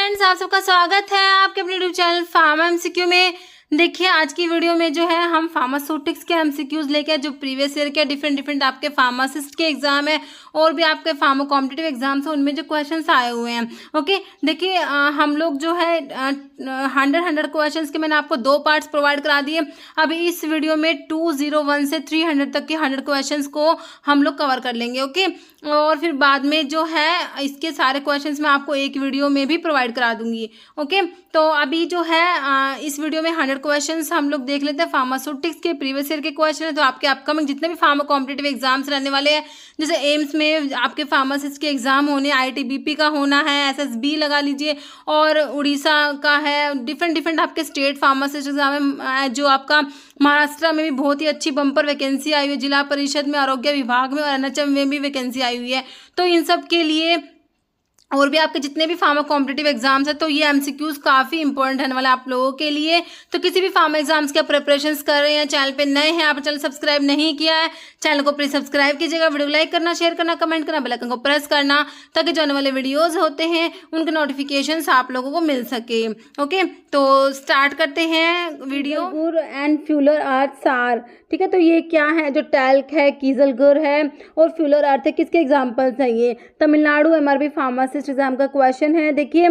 Friends, आप सबका स्वागत है आपके अपने यूट्यूब चैनल फार्मा एमसीक्यू में। देखिए, आज की वीडियो में जो है हम फार्मास्यूटिक्स के एमसीक्यूज लेके जो प्रीवियस ईयर के डिफरेंट आपके फार्मासिस्ट के एग्जाम है और भी आपके फार्मा कॉम्पिटिटिव एग्जाम्स हैं, उनमें जो क्वेश्चंस आए हुए हैं। ओके, देखिए हम लोग जो है 100 क्वेश्चंस के मैंने आपको 2 पार्ट्स प्रोवाइड करा दिए। अभी इस वीडियो में 201 से 300 तक के 100 क्वेश्चंस को हम लोग कवर कर लेंगे। ओके, और फिर बाद में जो है इसके सारे क्वेश्चंस मैं आपको एक वीडियो में भी प्रोवाइड करा दूंगी। ओके, तो अभी जो है इस वीडियो में 100 क्वेश्चंस हम लोग देख लेते हैं फार्मास्यूटिक्स के प्रीवियस ईयर के क्वेश्चन है। तो आपके अपकमिंग जितने भी फार्मा कॉम्पिटिटिव एग्जाम्स रहने वाले हैं, जैसे एम्स में आपके फार्मासिस्ट के एग्जाम होने, आईटीबीपी का होना है, एसएसबी लगा लीजिए, और उड़ीसा का है, डिफरेंट आपके स्टेट फार्मासिस्ट एग्जाम है। जो आपका महाराष्ट्र में भी बहुत ही अच्छी बम्पर वैकेंसी आई हुई है, जिला परिषद में, आरोग्य विभाग में और एनएचएम में भी वैकेंसी आई हुई है। तो इन सब के लिए और भी आपके जितने भी फार्मा कॉम्पिटिटिव एग्जाम्स है, तो ये एमसीक्यूज काफ़ी इंपॉर्टेंट रहने वाला है आप लोगों के लिए। तो किसी भी फार्मा एग्जाम्स के प्रिपरेशंस कर रहे हैं, चैनल पे नए हैं, आप चैनल सब्सक्राइब नहीं किया है, चैनल को प्लीज सब्सक्राइब कीजिएगा, वीडियो लाइक करना, शेयर करना, कमेंट करना, बेल आइकन को प्रेस करना, ताकि जो आने वाले वीडियोज होते हैं उनके नोटिफिकेशन आप लोगों को मिल सके। ओके, तो स्टार्ट करते हैं वीडियो। गुर एंड फ्यूलर अर्थ सार, ठीक है। तो ये क्या है? जो टैल्क है, कीजलगुर है और फ्यूलर अर्थ है, किसके एग्जाम्पल्स हैं? ये तमिलनाडु एमआरबी फार्मासिस्ट एग्जाम का क्वेश्चन है। देखिए,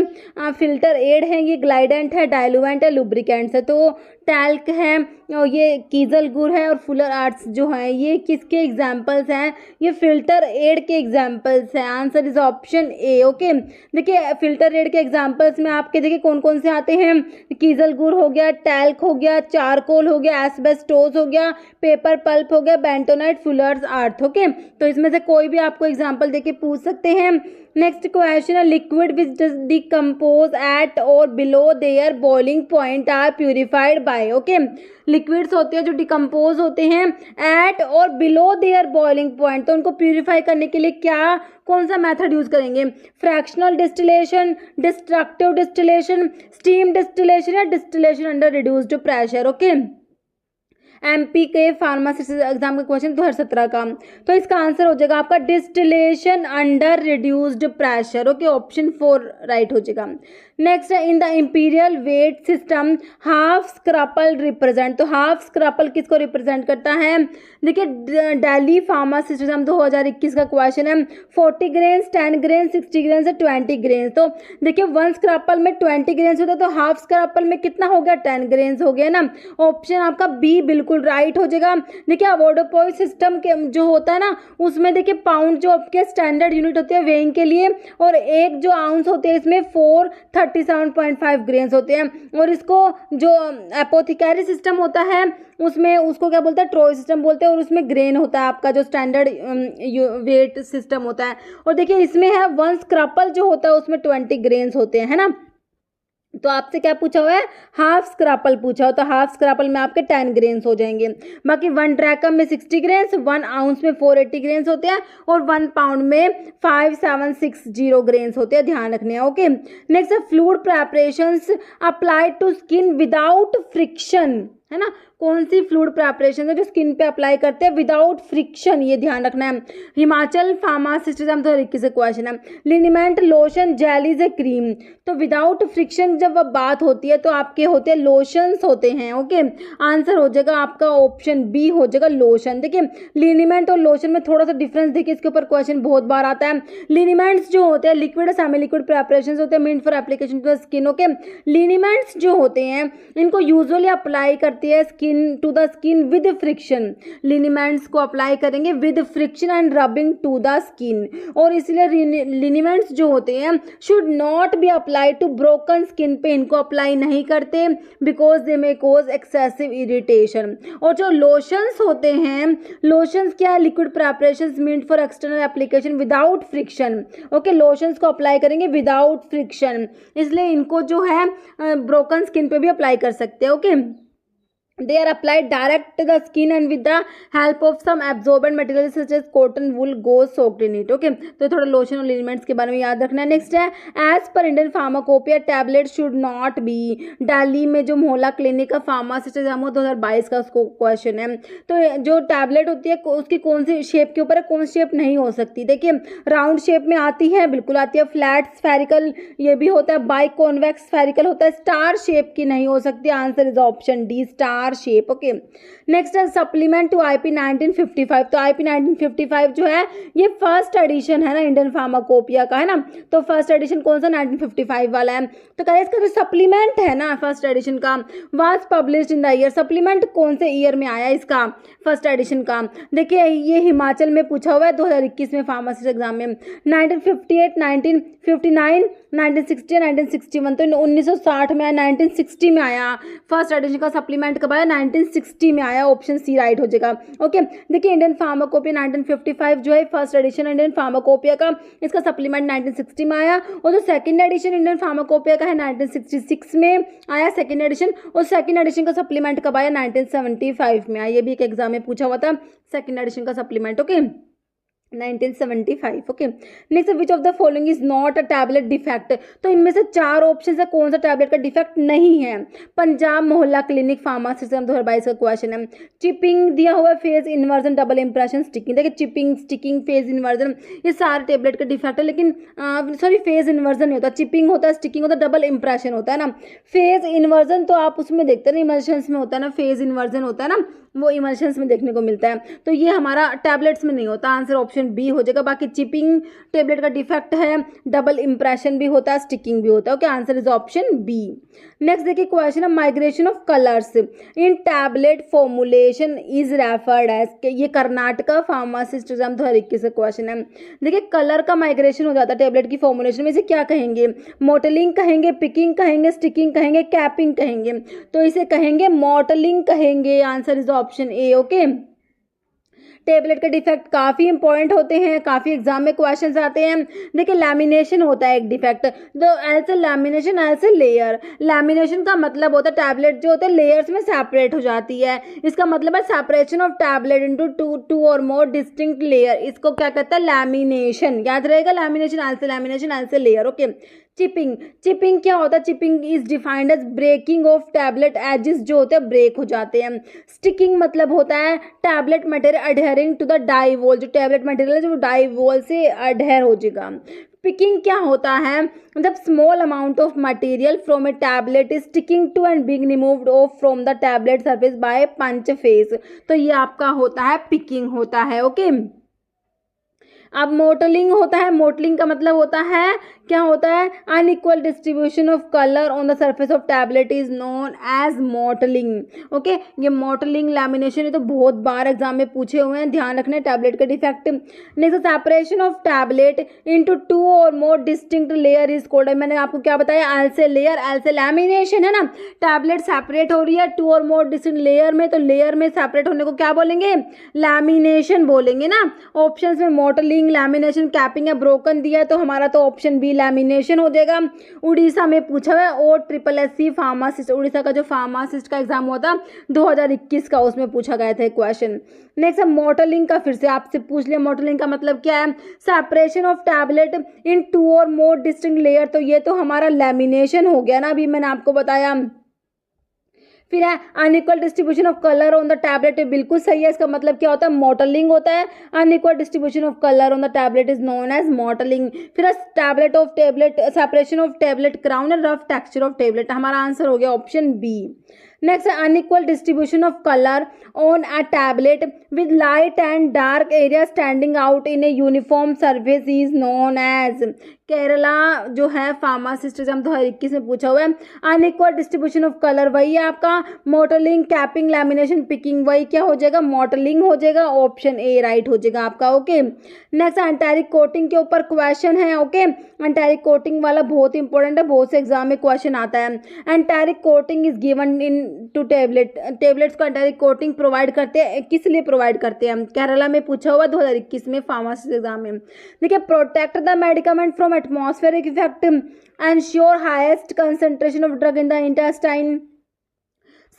फिल्टर एड है, ये ग्लाइडेंट है, डाइलुएंट है, लुब्रिकेंट्स है। तो टैल्क है और ये कीजलगुर है और फुलर आर्ट्स जो है ये किसके एग्जाम्पल्स हैं? ये फिल्टर एड के एग्जाम्पल्स हैं। Answer is option A. Okay, देखिए फिल्टर एड के एग्जाम्पल्स में आपके देखिए कौन कौन से आते हैं? कीजलगुर हो गया, टैल्क हो गया, चारकोल हो गया, एस्बेस्टोस हो गया, पेपर पल्प हो गया, बेंटोनाइट, फुलर्स आर्थ। ओके, तो इसमें से कोई भी आपको एग्जाम्पल देके पूछ सकते हैं। नेक्स्ट क्वेश्चन है, liquid which does decompose at or below their boiling point are purified by. Okay, liquids होते हैं जो डिकम्पोज होते हैं eight or below their boiling point, तो उनको प्यूरिफाई करने के लिए क्या कौन सा मेथड यूज करेंगे? Fractional distillation, destructive distillation, steam distillation या distillation under reduced pressure. Okay, MP के फार्मासिस्ट एग्जाम का क्वेश्चन 2017 का। तो इसका आंसर हो जाएगा आपका distillation under reduced pressure. Okay, option 4 right हो जाएगा। नेक्स्ट है, in the imperial weight system half scruple represent. तो हाफ स्क्रैपल किसको रिप्रेजेंट करता है? देखिए, दिल्ली फार्मासिस्ट एग्जाम 2021 का क्वेश्चन है। 40 ग्रेन्स, 10 ग्रेन्स, 60 ग्रेन्स, 20 ग्रेन्स। तो देखिए 1 स्क्रैपल में 20 ग्रेन्स होता है, तो हाफ स्क्रैपल में कितना हो गया? 10 ग्रेन्स हो गया ना। ऑप्शन आपका बी बिल्कुल राइट हो जाएगा। देखिए, अवोर्डोपोई सिस्टम के जो होता है ना, उसमें देखिए पाउंड जो आपके स्टैंडर्ड यूनिट होते हैं वेइंग के लिए, और एक जो आउंस होते हैं इसमें 437.5 ग्रेन्स होते हैं। और इसको जो एपोथिकरी सिस्टम होता है उसमें उसको क्या बोलते हैं? ट्रोय सिस्टम बोलते हैं, और उसमें ग्रेन होता है आपका जो स्टैंडर्ड वेट सिस्टम होता है। और देखिए इसमें है 1 स्क्रैपल जो होता है उसमें 20 ग्रेन्स होते हैं, है ना। तो आपसे क्या पूछा हुआ है? हाफ स्क्रैपल पूछा हो, तो हाफ स्क्रैपल में आपके 10 ग्रेन्स हो जाएंगे। बाकी 1 ड्रैकम में 60 ग्रेन्स, 1 आउंस में 480 ग्रेन्स होते हैं, और 1 पाउंड में 5760 ग्रेन्स होते हैं, ध्यान रखने हैं। ओके, नेक्स्ट है, fluid preparations applied to skin without friction, है ना। कौन सी फ्लूइड प्रेपरेशन है जो स्किन पे अप्लाई करते हैं विदाउट फ्रिक्शन? ये ध्यान रखना है। हिमाचल फार्मासिस्ट एग्जाम 2021 से क्वेश्चन है। लिनिमेंट, लोशन, जेलीज है, क्रीम। तो विदाउट फ्रिक्शन जब बात होती है तो आपके होते हैं लोशंस होते हैं। ओके, आंसर हो जाएगा आपका ऑप्शन बी हो जाएगा लोशन। देखिए, लिनिमेंट और लोशन में थोड़ा सा डिफरेंस देखिए, इसके ऊपर क्वेश्चन बहुत बार आता है। लिनिमेंट्स जो होते हैं लिक्विड सेमी लिक्विड प्रेपरेशन होते हैं, meant for application to the skin. Okay, liniments जो होते हैं इनको यूजुअली अप्लाई करती है to the skin with friction. Liniments को अप्लाई करेंगे with friction and rubbing to the skin, और इसलिए लिनिमेंट्स जो होते हैं should not be apply to broken skin पे, इनको अप्लाई नहीं करते because they may cause excessive irritation. और जो लोशंस होते हैं, लोशंस क्या है? Liquid preparations meant for external application without friction. Okay, lotions को अप्लाई करेंगे विदाउट फ्रिक्शन, इसलिए इनको जो है ब्रोकन स्किन पे भी अप्लाई कर सकते हैं। Okay, they are applied direct to the skin and with the help of some absorbent material such as cotton wool goes soaked in it. Okay, तो थोड़ा लोशन और लिनिमेंट्स के बारे में याद रखना है. नेक्स्ट है, as per Indian pharmacopoeia tablet should not be. Delhi में जो मोहल्ला क्लिनिक का फार्मासिस्ट एग्जाम हो 2022 का, उसको क्वेश्चन है. तो जो टैबलेट होती है उसकी कौन सी शेप के ऊपर है, कौन सी शेप नहीं हो सकती. देखिए राउंड शेप में आती है, बिल्कुल आती है. फ्लैट स्फेरिकल ये भी होता है. बाई कॉन्वेक्स स्फेरिकल होता है. स्टार शेप की नहीं हो सकती. Answer is option D, star shape. Okay, next है सप्लीमेंट टू आईपी 1955. तो आईपी 1955 जो है ये फर्स्ट एडिशन है ना इंडियन फार्माकोपिया का, है ना. तो फर्स्ट एडिशन कौन सा, 1955 वाला है. तो कह रहे इसका जो सप्लीमेंट है ना फर्स्ट एडिशन का, was published in the year. Supplement कौन से ईयर में आया इसका फर्स्ट एडिशन का. देखिए ये हिमाचल में पूछा हुआ है 2021 में फार्मासिस्ट एग्जाम में. 1958, 1959, 1960, 1961. तो 1960 में आया, 1960 में आया. फर्स्ट एडिशन का सप्लीमेंट कब आया, 1960 में आया. ऑप्शन सी राइट हो जाएगा. ओके, देखिए इंडियन फार्माकोपिया 1955 जो है फर्स्ट एडिशन इंडियन फार्माकोपिया का, इसका सप्लीमेंट 1960 में आया. और जो सेकंड एडिशन इंडियन फार्माकोपिया का है 1966 में आया सेकंड एडिशन. और सेकंड एडिशन का सप्लीमेंट कब आया, 1975 में आया. ये भी एक एग्जाम में पूछा हुआ था सेकंड एडिशन का supplement. Okay, 1975. Okay, next, which of the following is not a tablet defect. तो इनमें से चार ऑप्शन है, कौन सा टैबलेट का डिफेक्ट नहीं है. पंजाब मोहल्ला क्लिनिक फार्मासिस्ट 2022 का क्वेश्चन है. चिपिंग दिया हुआ phase inversion, double impression, sticking. देखिए चिपिंग, स्टिकिंग, फेज इन्वर्जन ये सारे टैबलेट का डिफेक्ट है. लेकिन सॉरी फेज इन्वर्जन नहीं होता, चिपिंग होता है, स्टिकिंग होता है, डबल इंप्रेशन होता है ना. फेज इन्वर्जन तो आप उसमें देखते हैं ना, इमल्शंस में होता है ना, फेज इन्वर्जन होता है ना, वो इमल्शंस में देखने को मिलता है. तो ये हमारा टैबलेट्स में नहीं होता. आंसर ऑप्शन बी हो जाएगा. बाकी चिपिंग टैबलेट का डिफेक्ट है, डबल इंप्रेशन भी होता है, स्टिकिंग भी होता है. Okay, answer is option B. Next देखिए क्वेश्चन है, migration of colours in tablet formulation is referred as. ये कर्नाटका फार्मासिस्ट एग्जाम 2021 का क्वेश्चन है. देखिए कलर का माइग्रेशन हो जाता है टैबलेट की फॉर्मुलेशन में, इसे क्या कहेंगे, मॉटलिंग कहेंगे, पिकिंग कहेंगे, स्टिकिंग कहेंगे, कैपिंग कहेंगे. तो इसे कहेंगे मॉटलिंग कहेंगे. Answer is option A. Okay, tablet के डिफेक्ट काफ़ी इंपॉर्टेंट होते हैं, काफ़ी एग्जाम में क्वेश्चंस आते हैं. देखिए लैमिनेशन होता है एक डिफेक्ट. तो एल से लैमिनेशन, एल से लेयर. लैमिनेशन का मतलब होता है टैबलेट जो होते हैं लेयर्स में सेपरेट हो जाती है. इसका मतलब है separation of tablet into two or more distinct layer. इसको क्या कहता है, लैमिनेशन. याद रहेगा, लैमिनेशन, एल से लैमिनेशन, एल से लेयर. Okay, chipping. चिपिंग क्या होता है, chipping is defined as breaking off tablet edges जो होते हैं ब्रेक हो जाते हैं. स्टिकिंग मतलब होता है tablet material adhering to the die wall. जो टैबलेट मटेरियल है जो डाई वॉल से अडहेर हो जाएगा. पिकिंग क्या होता है, मतलब small amount of material from a tablet is sticking to and being removed off from the tablet surface by punch face. तो ये आपका होता है पिकिंग होता है. ओके, अब मोटलिंग होता है. मोटलिंग का मतलब होता है, क्या होता है, unequal distribution of colour on the surface of tablet is known as mottling. Okay, ये मोटलिंग लैमिनेशन ये तो बहुत बार एग्जाम में पूछे हुए हैं, ध्यान रखना है टैबलेट का defect. Next, separation of tablet into two or more distinct layer is called. मैंने आपको क्या बताया, एल से लेयर, एल से लैमिनेशन है ना. टैबलेट सेपरेट हो रही है to or more distinct layer में, तो लेयर में सेपरेट होने को क्या बोलेंगे, लैमिनेशन बोलेंगे ना. ऑप्शन में मोटलिंग, लैमिनेशन, कैपिंग है, ब्रोकन दिया है, तो हमारा तो ऑप्शन बी लैमिनेशन हो जाएगा. उड़ीसा में पूछा हुआ है और triple S C pharmacist, Orissa का जो फार्मासिस्ट का एग्जाम हुआ था 2021 का, उसमें पूछा गया था क्वेश्चन. नेक्स्ट है मोटलिंग का, फिर से आपसे पूछ लिया मोटलिंग का मतलब क्या है, separation of tablet in two or more distinct layer. तो ये तो हमारा लैमिनेशन हो गया ना, अभी मैंने आपको बताया. फिर है unequal distribution of colour on the tablet. बिल्कुल सही है, इसका मतलब क्या होता है, मॉटलिंग होता है. Unequal distribution of colour on the tablet is known as mottling. फिर tablet of tablet, separation of tablet crown and rough texture of tablet. हमारा आंसर हो गया option B. Next unequal distribution of colour on a tablet with light and dark area standing out in a uniform surface is known as. Kerala जो है pharmacist exam 2021 में पूछा हुआ है. Unequal distribution of colour वही है आपका मोटलिंग, कैपिंग, लैमिनेशन, पिकिंग, वही क्या हो जाएगा, मॉटलिंग हो जाएगा. ऑप्शन ए राइट हो जाएगा आपका. ओके, नेक्स्ट एंटारिक कोटिंग के ऊपर क्वेश्चन है. ओके, एंटारिक कोटिंग वाला बहुत इंपॉर्टेंट है, बहुत से एग्जाम में क्वेश्चन आता है. Enteric coating is given in to tablet. Tablets को एंटारिक कोटिंग प्रोवाइड करते हैं, किस लिए प्रोवाइड करते हैं, केरला में पूछा हुआ 2021 में फार्मासिस्ट एग्जाम में. देखिए, protect the medicament from atmospheric effect, ensure highest concentration of drug in the intestine,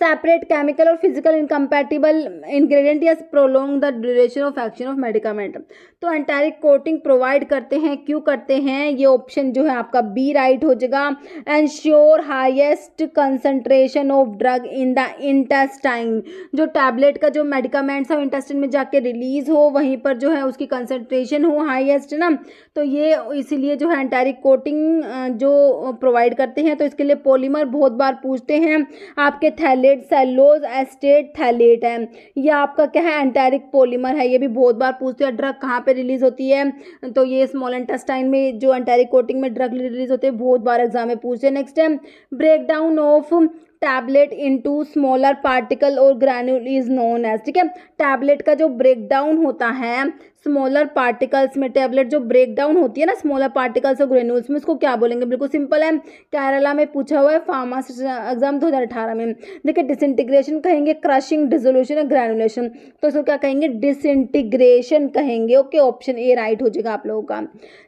separate chemical और फिजिकल इनकम्पैटिबल इंग्रेडिएंट या prolong the duration of action of medicament. तो एंटारिक कोटिंग प्रोवाइड करते हैं, क्यों करते हैं, ये ऑप्शन जो है आपका बी राइट हो जाएगा। Ensure highest concentration of drug in the intestine, जो टैबलेट का जो मेडिकामेंट्स है इंटेस्टाइन में जाके रिलीज हो, वहीं पर जो है उसकी कंसंट्रेशन हो हाईएस्ट ना, तो ये इसीलिए जो है एंटारिक कोटिंग जो प्रोवाइड करते हैं। तो इसके लिए पॉलीमर बहुत बार पूछते हैं आपके, थैलेट सेलोज एस्टेट थैलेट है, ये आपका क्या है एंटारिक पॉलीमर है, ये भी बहुत बार पूछते हैं। ड्रग कहाँ पे रिलीज होती है, तो ये स्मॉल इंटेस्टाइन में जो एंटारिक कोटिंग में ड्रग रिलीज होते हैं, बहुत बार एग्जाम में पूछते हैं। नेक्स्ट है break down of tablet into smaller particle or granule is known as, ठीक है। टैबलेट का जो ब्रेक डाउन होता है स्मॉलर पार्टिकल्स में, टैबलेट जो ब्रेक डाउन होती है ना स्मॉलर पार्टिकल्स और ग्रेन्यूल्स में, उसको क्या बोलेंगे, बिल्कुल सिंपल है, केरला में पूछा हुआ है फार्मासिस्ट एग्जाम 2018 में। देखिए डिसइंटीग्रेशन कहेंगे, क्रशिंग, डिसोल्यूशन या ग्रैनुलेशन, तो इसको क्या कहेंगे, डिसइंटीग्रेशन कहेंगे। ओके, ऑप्शन ए राइट हो जाएगा आप लोगों का।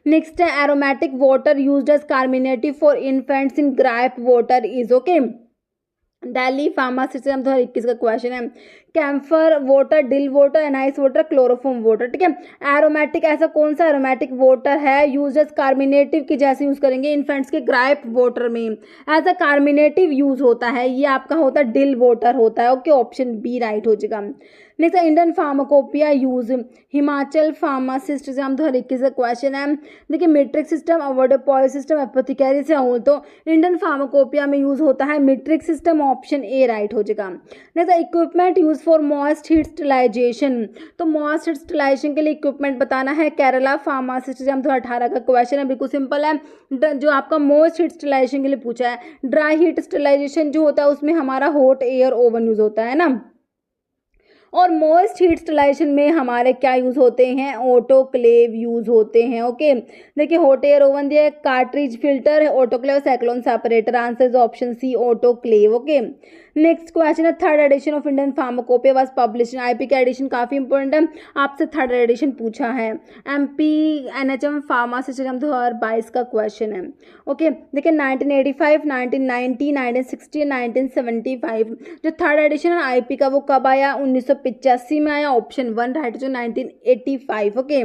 नेक्स्ट है aromatic water used as carminative for infants in gripe water is, okay, Delhi pharmacist 2021 का क्वेश्चन है। Camphor water, dill water, anise water, chloroform water, ठीक है। एरोमेटिक ऐसा कौन सा एरोमेटिक वाटर है यूज एज कार्मिनेटिव की जैसे यूज करेंगे इन्फेंट्स के ग्राइप वाटर में, एज अ कार्मिनेटिव यूज होता है, ये आपका होता है डिल वाटर होता है। ओके, ऑप्शन बी राइट हो जाएगा। Next Indian pharmacopoeia use, Himachal pharmacist exam 2021 का क्वेश्चन है। देखिए metric system, avoirdupois system, apothecary से आऊँ तो इंडियन फार्माकोपिया में यूज होता है metric system, option A right हो जाएगा। Next equipment use for moist heat sterilisation, तो मॉइस्ट हीट स्टरलाइजेशन के लिए इक्विपमेंट बताना है, केरला फार्मासिस्ट एग्जाम 2018 का क्वेश्चन है, बिल्कुल सिंपल है। जो आपका मॉइस्ट हीट स्टरलाइजेशन के लिए पूछा है, ड्राई हीट स्टरलाइजेशन जो होता है उसमें हमारा हॉट एयर ओवन यूज होता है ना, और मॉइस्ट हीट स्टरलाइजेशन में हमारे क्या यूज़ होते हैं, ऑटोक्लेव यूज़ होते हैं। ओके, देखिए हॉट एयर ओवन दिया है, cartridge filter, autoclave, cyclone separator, answer is option C autoclave. Okay, next question है third edition of Indian pharmacopoeia was publish, IP का एडिशन काफ़ी इंपॉर्टेंट है, आपसे थर्ड एडिशन पूछा है। एमपी एनएचएम फार्मासिस्ट 2022 का क्वेश्चन है। ओके, देखिए 1985, 1990, 1960, 1975 जो थर्ड एडिशन है आईपी का वो कब आया, 1985 में आया, ऑप्शन वन राइट जो 1985। ओके,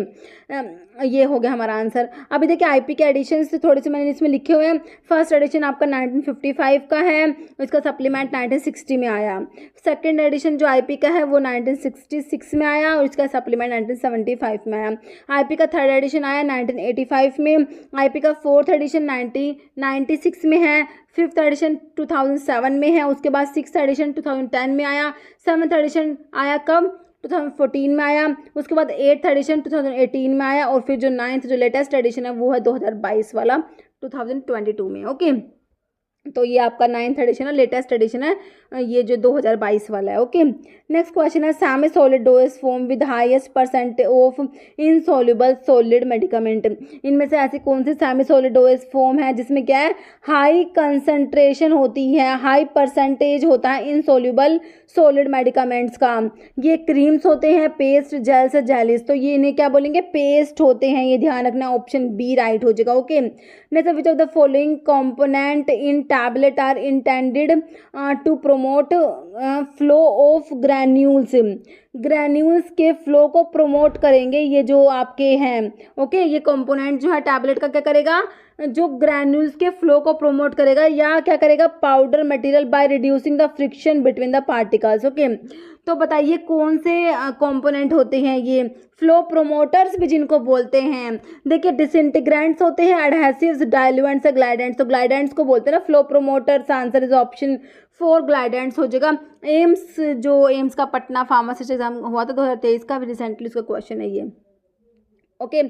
ये हो गया हमारा आंसर। अभी देखिए आईपी के एडिशन से थोड़े से मैंने इसमें लिखे हुए हैं। फर्स्ट एडिशन आपका 1955 का है, इसका सप्लीमेंट 1960 में आया। सेकंड एडिशन जो आईपी का है वो 1966 में आया और इसका सप्लीमेंट 1975 में आया। आईपी का थर्ड एडिशन आया 1985 में, आईपी का फोर्थ एडिशन 1996 में है, फिफ्थ एडिशन 2007 में है, उसके बाद सिक्स्थ एडिशन 2010 में आया, सेवन्थ एडिशन आया कब, 2014 में आया, उसके बाद एट्थ एडिशन 2018 में आया और फिर जो नाइन्थ जो लेटेस्ट एडिशन है वो है 2022 वाला 2022 में। ओके, तो ये आपका नाइन्थ एडिशन है, लेटेस्ट एडिशन है, ये जो 2022 वाला है। ओके, नेक्स्ट क्वेश्चन है semi solid dose form with highest percentage of insoluble solid medicament, इनमें से ऐसी कौन सी सेमी सॉलिड डोज फॉर्म है जिसमें क्या है हाई कंसंट्रेशन होती है, हाई परसेंटेज होता है इनसॉल्युबल सॉलिड मेडिकामेंट्स का। ये क्रीम्स होते हैं, पेस्ट, जेल्स, जेलीस, तो ये इन्हें क्या बोलेंगे, पेस्ट होते हैं, ये ध्यान रखना, ऑप्शन बी राइट हो जाएगा। Okay, next which of the following component in tablet are intended to promote flow of granules, granules के फ्लो को प्रमोट करेंगे ये जो आपके हैं। ओके, ये कंपोनेंट जो है टैबलेट का क्या करेगा, जो ग्रैन्यूल्स के फ्लो को प्रमोट करेगा या क्या करेगा, powder material by reducing the friction between the particles. Okay, तो बताइए कौन से कंपोनेंट होते हैं ये, फ्लो प्रोमोटर्स भी जिनको बोलते हैं। देखिए डिसइंटीग्रेंट्स होते हैं, एडहेसिव्स, डाइल्यूएंट्स, ग्लाइडेंट्स, तो ग्लाइडेंट्स को बोलते हैं ना flow promoters, answer is option 4 ग्लाइडेंट्स हो जाएगा। एम्स जो एम्स का पटना फार्मासिस्ट एग्जाम हुआ था 2023 का, रिसेंटली उसका क्वेश्चन है ये। ओके,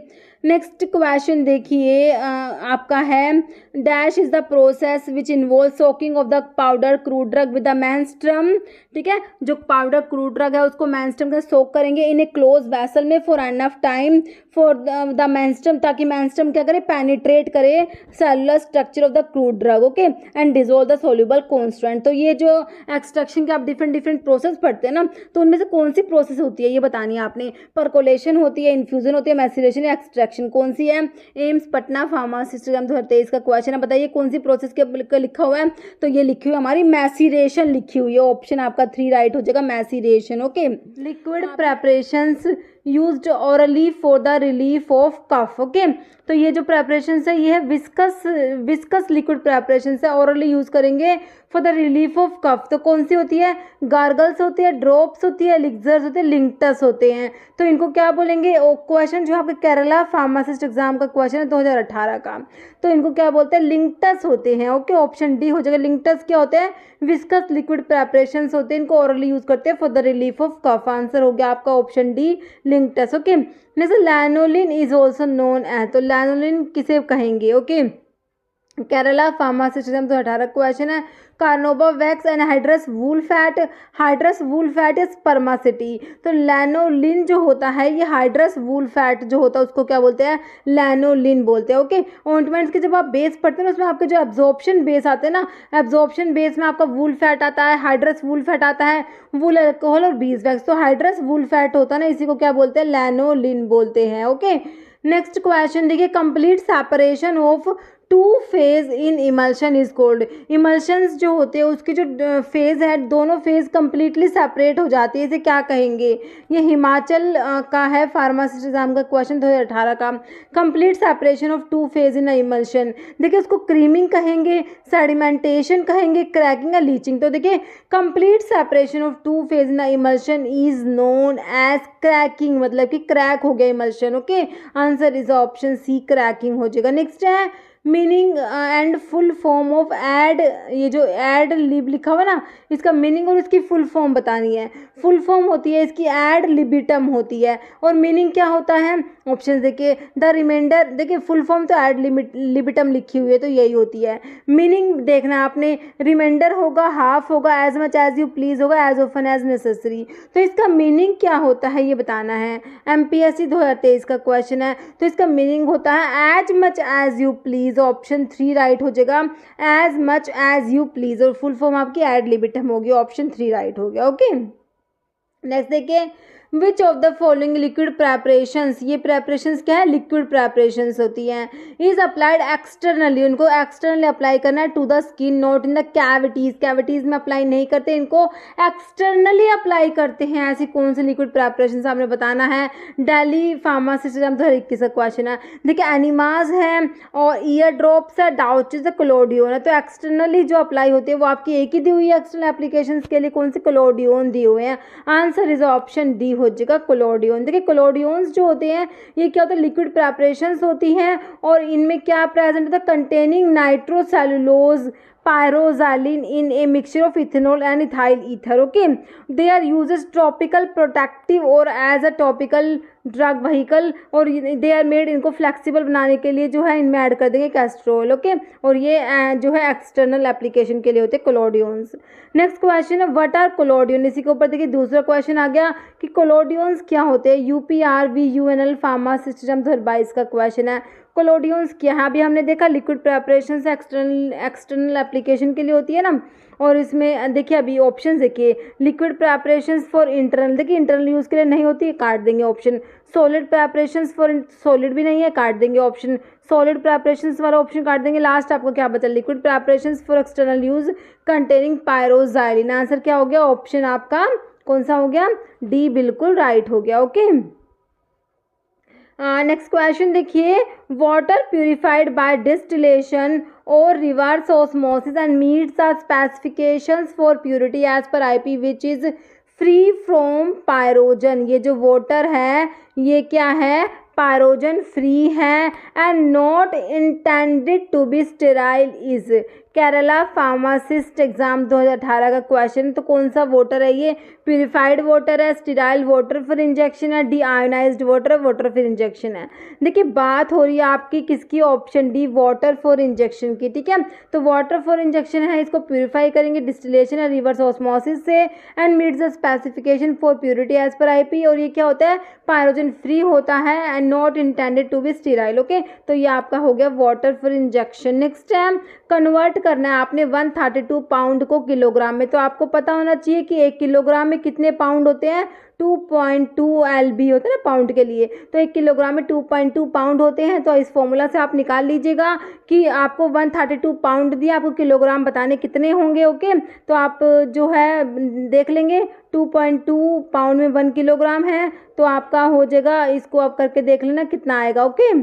नेक्स्ट क्वेश्चन देखिए आपका है dash is the process which involve soaking of the powder crude drug with the menstruum, ठीक है, जो पाउडर क्रूड ड्रग है उसको मेंस्ट्रम के सोक करेंगे इन ए क्लोज वेसल में for enough time for the menstruum, ताकि मेंस्ट्रम क्या करे, पेनिट्रेट करे cellular structure of the crude drug. Okay, and dissolve the soluble constant. तो ये जो एक्सट्रैक्शन के आप डिफरेंट प्रोसेस पढ़ते हैं ना, तो उनमें से कौन सी प्रोसेस होती है ये बतानी है आपने, परकोलेशन होती है, इन्फ्यूजन होती है, मैसिलेशन या एक्सट्रैक्शन सिलेक्शन कौन सी है, एम्स पटना फार्मासिस्ट एग्जाम 2023 का क्वेश्चन है। बताइए कौन सी प्रोसेस के लिखा हुआ है, तो ये लिखी हुई हमारी मैसीरेशन लिखी हुई है, ऑप्शन आपका 3 राइट हो जाएगा, maceration. Okay, liquid preparations used orally for the relief of cough. Okay, तो ये जो प्रेपरेशन है ये है विस्कस लिक्विड प्रेपरेशन है, ऑरली यूज करेंगे for the relief of cough. तो कौन सी होती है, गार्गल्स होती है, ड्रॉप्स होती है, एलिक्सर्स होते हैं, लिंक्टस होते हैं। तो इनको क्या बोलेंगे, क्वेश्चन जो आपके केरला फार्मासिस्ट एग्जाम का क्वेश्चन है 2018 का, तो इनको क्या बोलते हैं, लिंक्टस होते हैं। ओके, ऑप्शन डी हो जाएगा। लिंक्टस क्या होते हैं, विस्कस लिक्विड प्रेपरेशंस होते हैं, इनको ऑरली यूज करते हैं for the relief of cough. Answer हो गया आपका option D, linctus. Okay, next lanolin is also known as, तो लैनोलिन किसे कहेंगे। Okay, Kerala pharmacist exam 2018 question है, carnauba wax and hydrous wool fat is spermaceti. तो लैनोलिन जो होता है ये हाइड्रस वूल फैट जो होता है उसको क्या बोलते हैं, लैनोलिन बोलते हैं। ओके, ऑइंटमेंट्स के जब आप बेस पढ़ते हैं उसमें आपके जो एब्जॉर्प्शन बेस आते हैं ना, एब्जॉर्प्शन बेस में आपका वूल फैट आता है, हाइड्रस वूल फैट आता है, वूल अल्कोहल और बीज वैक्स। तो हाइड्रस वूल फैट होता है ना, इसी को क्या बोलते हैं, लैनोलिन बोलते हैं। ओके, नेक्स्ट क्वेश्चन देखिए, complete separation of two phase in emulsion is called. Emulsions जो होते हैं उसकी जो फेज है, दोनों फेज कंप्लीटली सेपरेट हो जाती है, इसे क्या कहेंगे। ये हिमाचल का है फार्मासिस्ट एग्जाम का क्वेश्चन 2018 का। Complete separation of two phase in emulsion, देखिए उसको क्रीमिंग कहेंगे, सेडिमेंटेशन कहेंगे, क्रैकिंग या लीचिंग। तो देखिए complete separation of two phase in emulsion is known as cracking, मतलब कि क्रैक हो गया emulsion. Okay, answer is option C, cracking हो जाएगा। नेक्स्ट है meaning and full form of ad, ये जो एड लिब लिखा हुआ ना, इसका मीनिंग और इसकी फुल फॉर्म बतानी है। फुल फॉर्म होती है इसकी एड लिबिटम होती है, और मीनिंग क्या होता है, ऑप्शन देखिए, द रिमाइंडर, देखिए फुल फॉर्म तो एड लिबिटम लिखी हुई है तो यही होती है। मीनिंग देखना आपने, रिमाइंडर होगा, हाफ होगा, as much as you please होगा, एज ऑफन एज नेसेसरी। तो इसका मीनिंग क्या होता है ये बताना है, MPSC 2023 का क्वेश्चन है। तो इसका मीनिंग होता है as much as you please, option 3 right हो जाएगा, as much as you please, और फुल फॉर्म आपकी एड लिबिटम होगी, ऑप्शन 3 राइट हो गया। ओके, नेक्स्ट देखिए, which of the following liquid preparations, ये प्रेपरेशंस क्या है, लिक्विड प्रेपरेशंस होती हैं, इज अप्लाइड एक्सटर्नली, उनको एक्सटर्नली अप्लाई करना है, to the skin not in the cavities, cavities में अप्लाई नहीं करते, इनको एक्सटर्नली अप्लाई करते हैं। ऐसी कौन सी लिक्विड प्रेपरेशंस आपने बताना है, दिल्ली फार्मासिस्ट एग्जाम 2021 का क्वेश्चन है। देखिए एनिमाज है और ईयर ड्रॉप्स है, डाउचेज है, क्लोडियोन है। तो एक्सटर्नली जो अप्लाई होती है वो आपकी एक ही दी हुई है एक्सटर्नल एप्लीकेशन के लिए, कौन सी, क्लोडियोन दिए हुए हैं। आंसर इज ऑप्शन डी हो जाएगा, क्लोडियोन। देखिए क्लोडियोन्स जो होते हैं ये क्या होता है, लिक्विड प्रेपरेशंस होती हैं, और इनमें क्या प्रेजेंट होता है, containing nitrocellulose pyroxylin in a mixture of ethanol and ethyl ether. Okay, they are used as topical protective or as a topical drug vehicle, और दे आर मेड, इनको फ्लेक्सिबल बनाने के लिए जो है इनमें ऐड कर देंगे कैस्ट्रोल। ओके, और ये जो है एक्सटर्नल एप्लीकेशन के लिए होते हैं क्लोडियोन्स। नेक्स्ट क्वेश्चन है, व्हाट आर क्लोडियोन, इसी के ऊपर देखिए दूसरा क्वेश्चन आ गया कि क्लोडियोन्स क्या होते हैं। UPRVUNL फार्मासिस्ट एग्जाम 2022 का क्वेश्चन है, क्लोडियोन्स क्या है। अभी हमने देखा लिक्विड प्रेपरेशन से एक्सटर्नल एप्लीकेशन के लिए होती है ना, और इसमें देखिए अभी ऑप्शन देखिए, लिक्विड प्रेपरेशंस फॉर इंटरनल, देखिए इंटरनल यूज़ के लिए नहीं होती है, काट देंगे option. Solid preparations for, solid भी नहीं है, काट देंगे ऑप्शन। सॉलिड प्रेपरेशंस वाला ऑप्शन काट देंगे। लास्ट आपको क्या बचा, liquid preparations for external use containing pyroxylin. Answer क्या हो गया, ऑप्शन आपका कौन सा हो गया, डी बिल्कुल राइट हो गया। ओके, नेक्स्ट क्वेश्चन देखिए, water purified by distillation or reverse osmosis and meets the specifications for purity as per IP which is free from pyrogen. ये जो वाटर है ये क्या है, पायरोजन फ्री है, and not intended to be sterile is. Kerala pharmacist exam 2018 का question, तो कौन सा वाटर है ये, प्यूरिफाइड वाटर है, स्टेराइल वाटर फॉर इंजेक्शन है, deionised water, water for injection है। देखिए बात हो रही है आपकी किसकी, option D water for injection की। ठीक है, तो वाटर फॉर इंजेक्शन है, इसको प्यूरिफाई करेंगे डिस्टिलेशन या रिवर्स ऑस्मोसिस से, and meets the specification for purity as per IP, और ये क्या होता है, पायरोजन फ्री होता है and not intended to be sterile. Okay, तो ये आपका हो गया वाटर फॉर इंजेक्शन। नेक्स्ट है, कन्वर्ट करना है आपने 132 पाउंड को किलोग्राम में। तो आपको पता होना चाहिए कि 1 किलोग्राम में कितने पाउंड होते हैं, 2.2 LB होते हैं ना पाउंड के लिए। तो 1 किलोग्राम में 2.2 पाउंड होते हैं। तो इस फॉर्मूला से आप निकाल लीजिएगा कि आपको 132 पाउंड दिया, आपको किलोग्राम बताने कितने होंगे। ओके, तो आप जो है देख लेंगे 2.2 पाउंड में 1 किलोग्राम है, तो आपका हो जाएगा, इसको आप करके देख लेना कितना आएगा। ओके,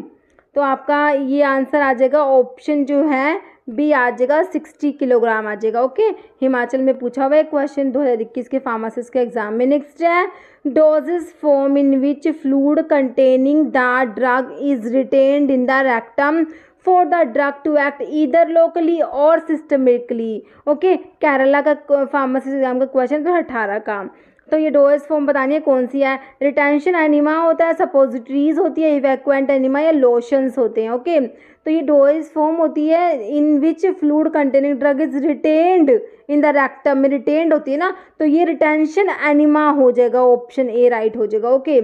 तो आपका ये आंसर आ जाएगा, ऑप्शन जो है बी आ जाएगा, 60 किलोग्राम आ जाएगा। ओके, हिमाचल में पूछा हुआ है क्वेश्चन 2021 के फार्मासिस्ट के एग्जाम में। नेक्स्ट है, doses form in which fluid containing the drug is retained in the rectum for the drug to act either locally or systemically. Okay, Kerala का फार्मासिस्ट एग्जाम का क्वेश्चन 2018 का। तो ये डोज फॉर्म बतानी है कौन सी है। रिटेंशन एनिमा होता है, सपोजिटरीज होती है, इवैक्वेंट एनिमा या लोशंस होते हैं। ओके, तो ये डोज फॉर्म होती है in which fluid containing drug is retained in the rectum में, रिटेन्ड होती है ना, तो ये रिटेंशन एनिमा हो जाएगा, ऑप्शन ए राइट हो जाएगा। ओके,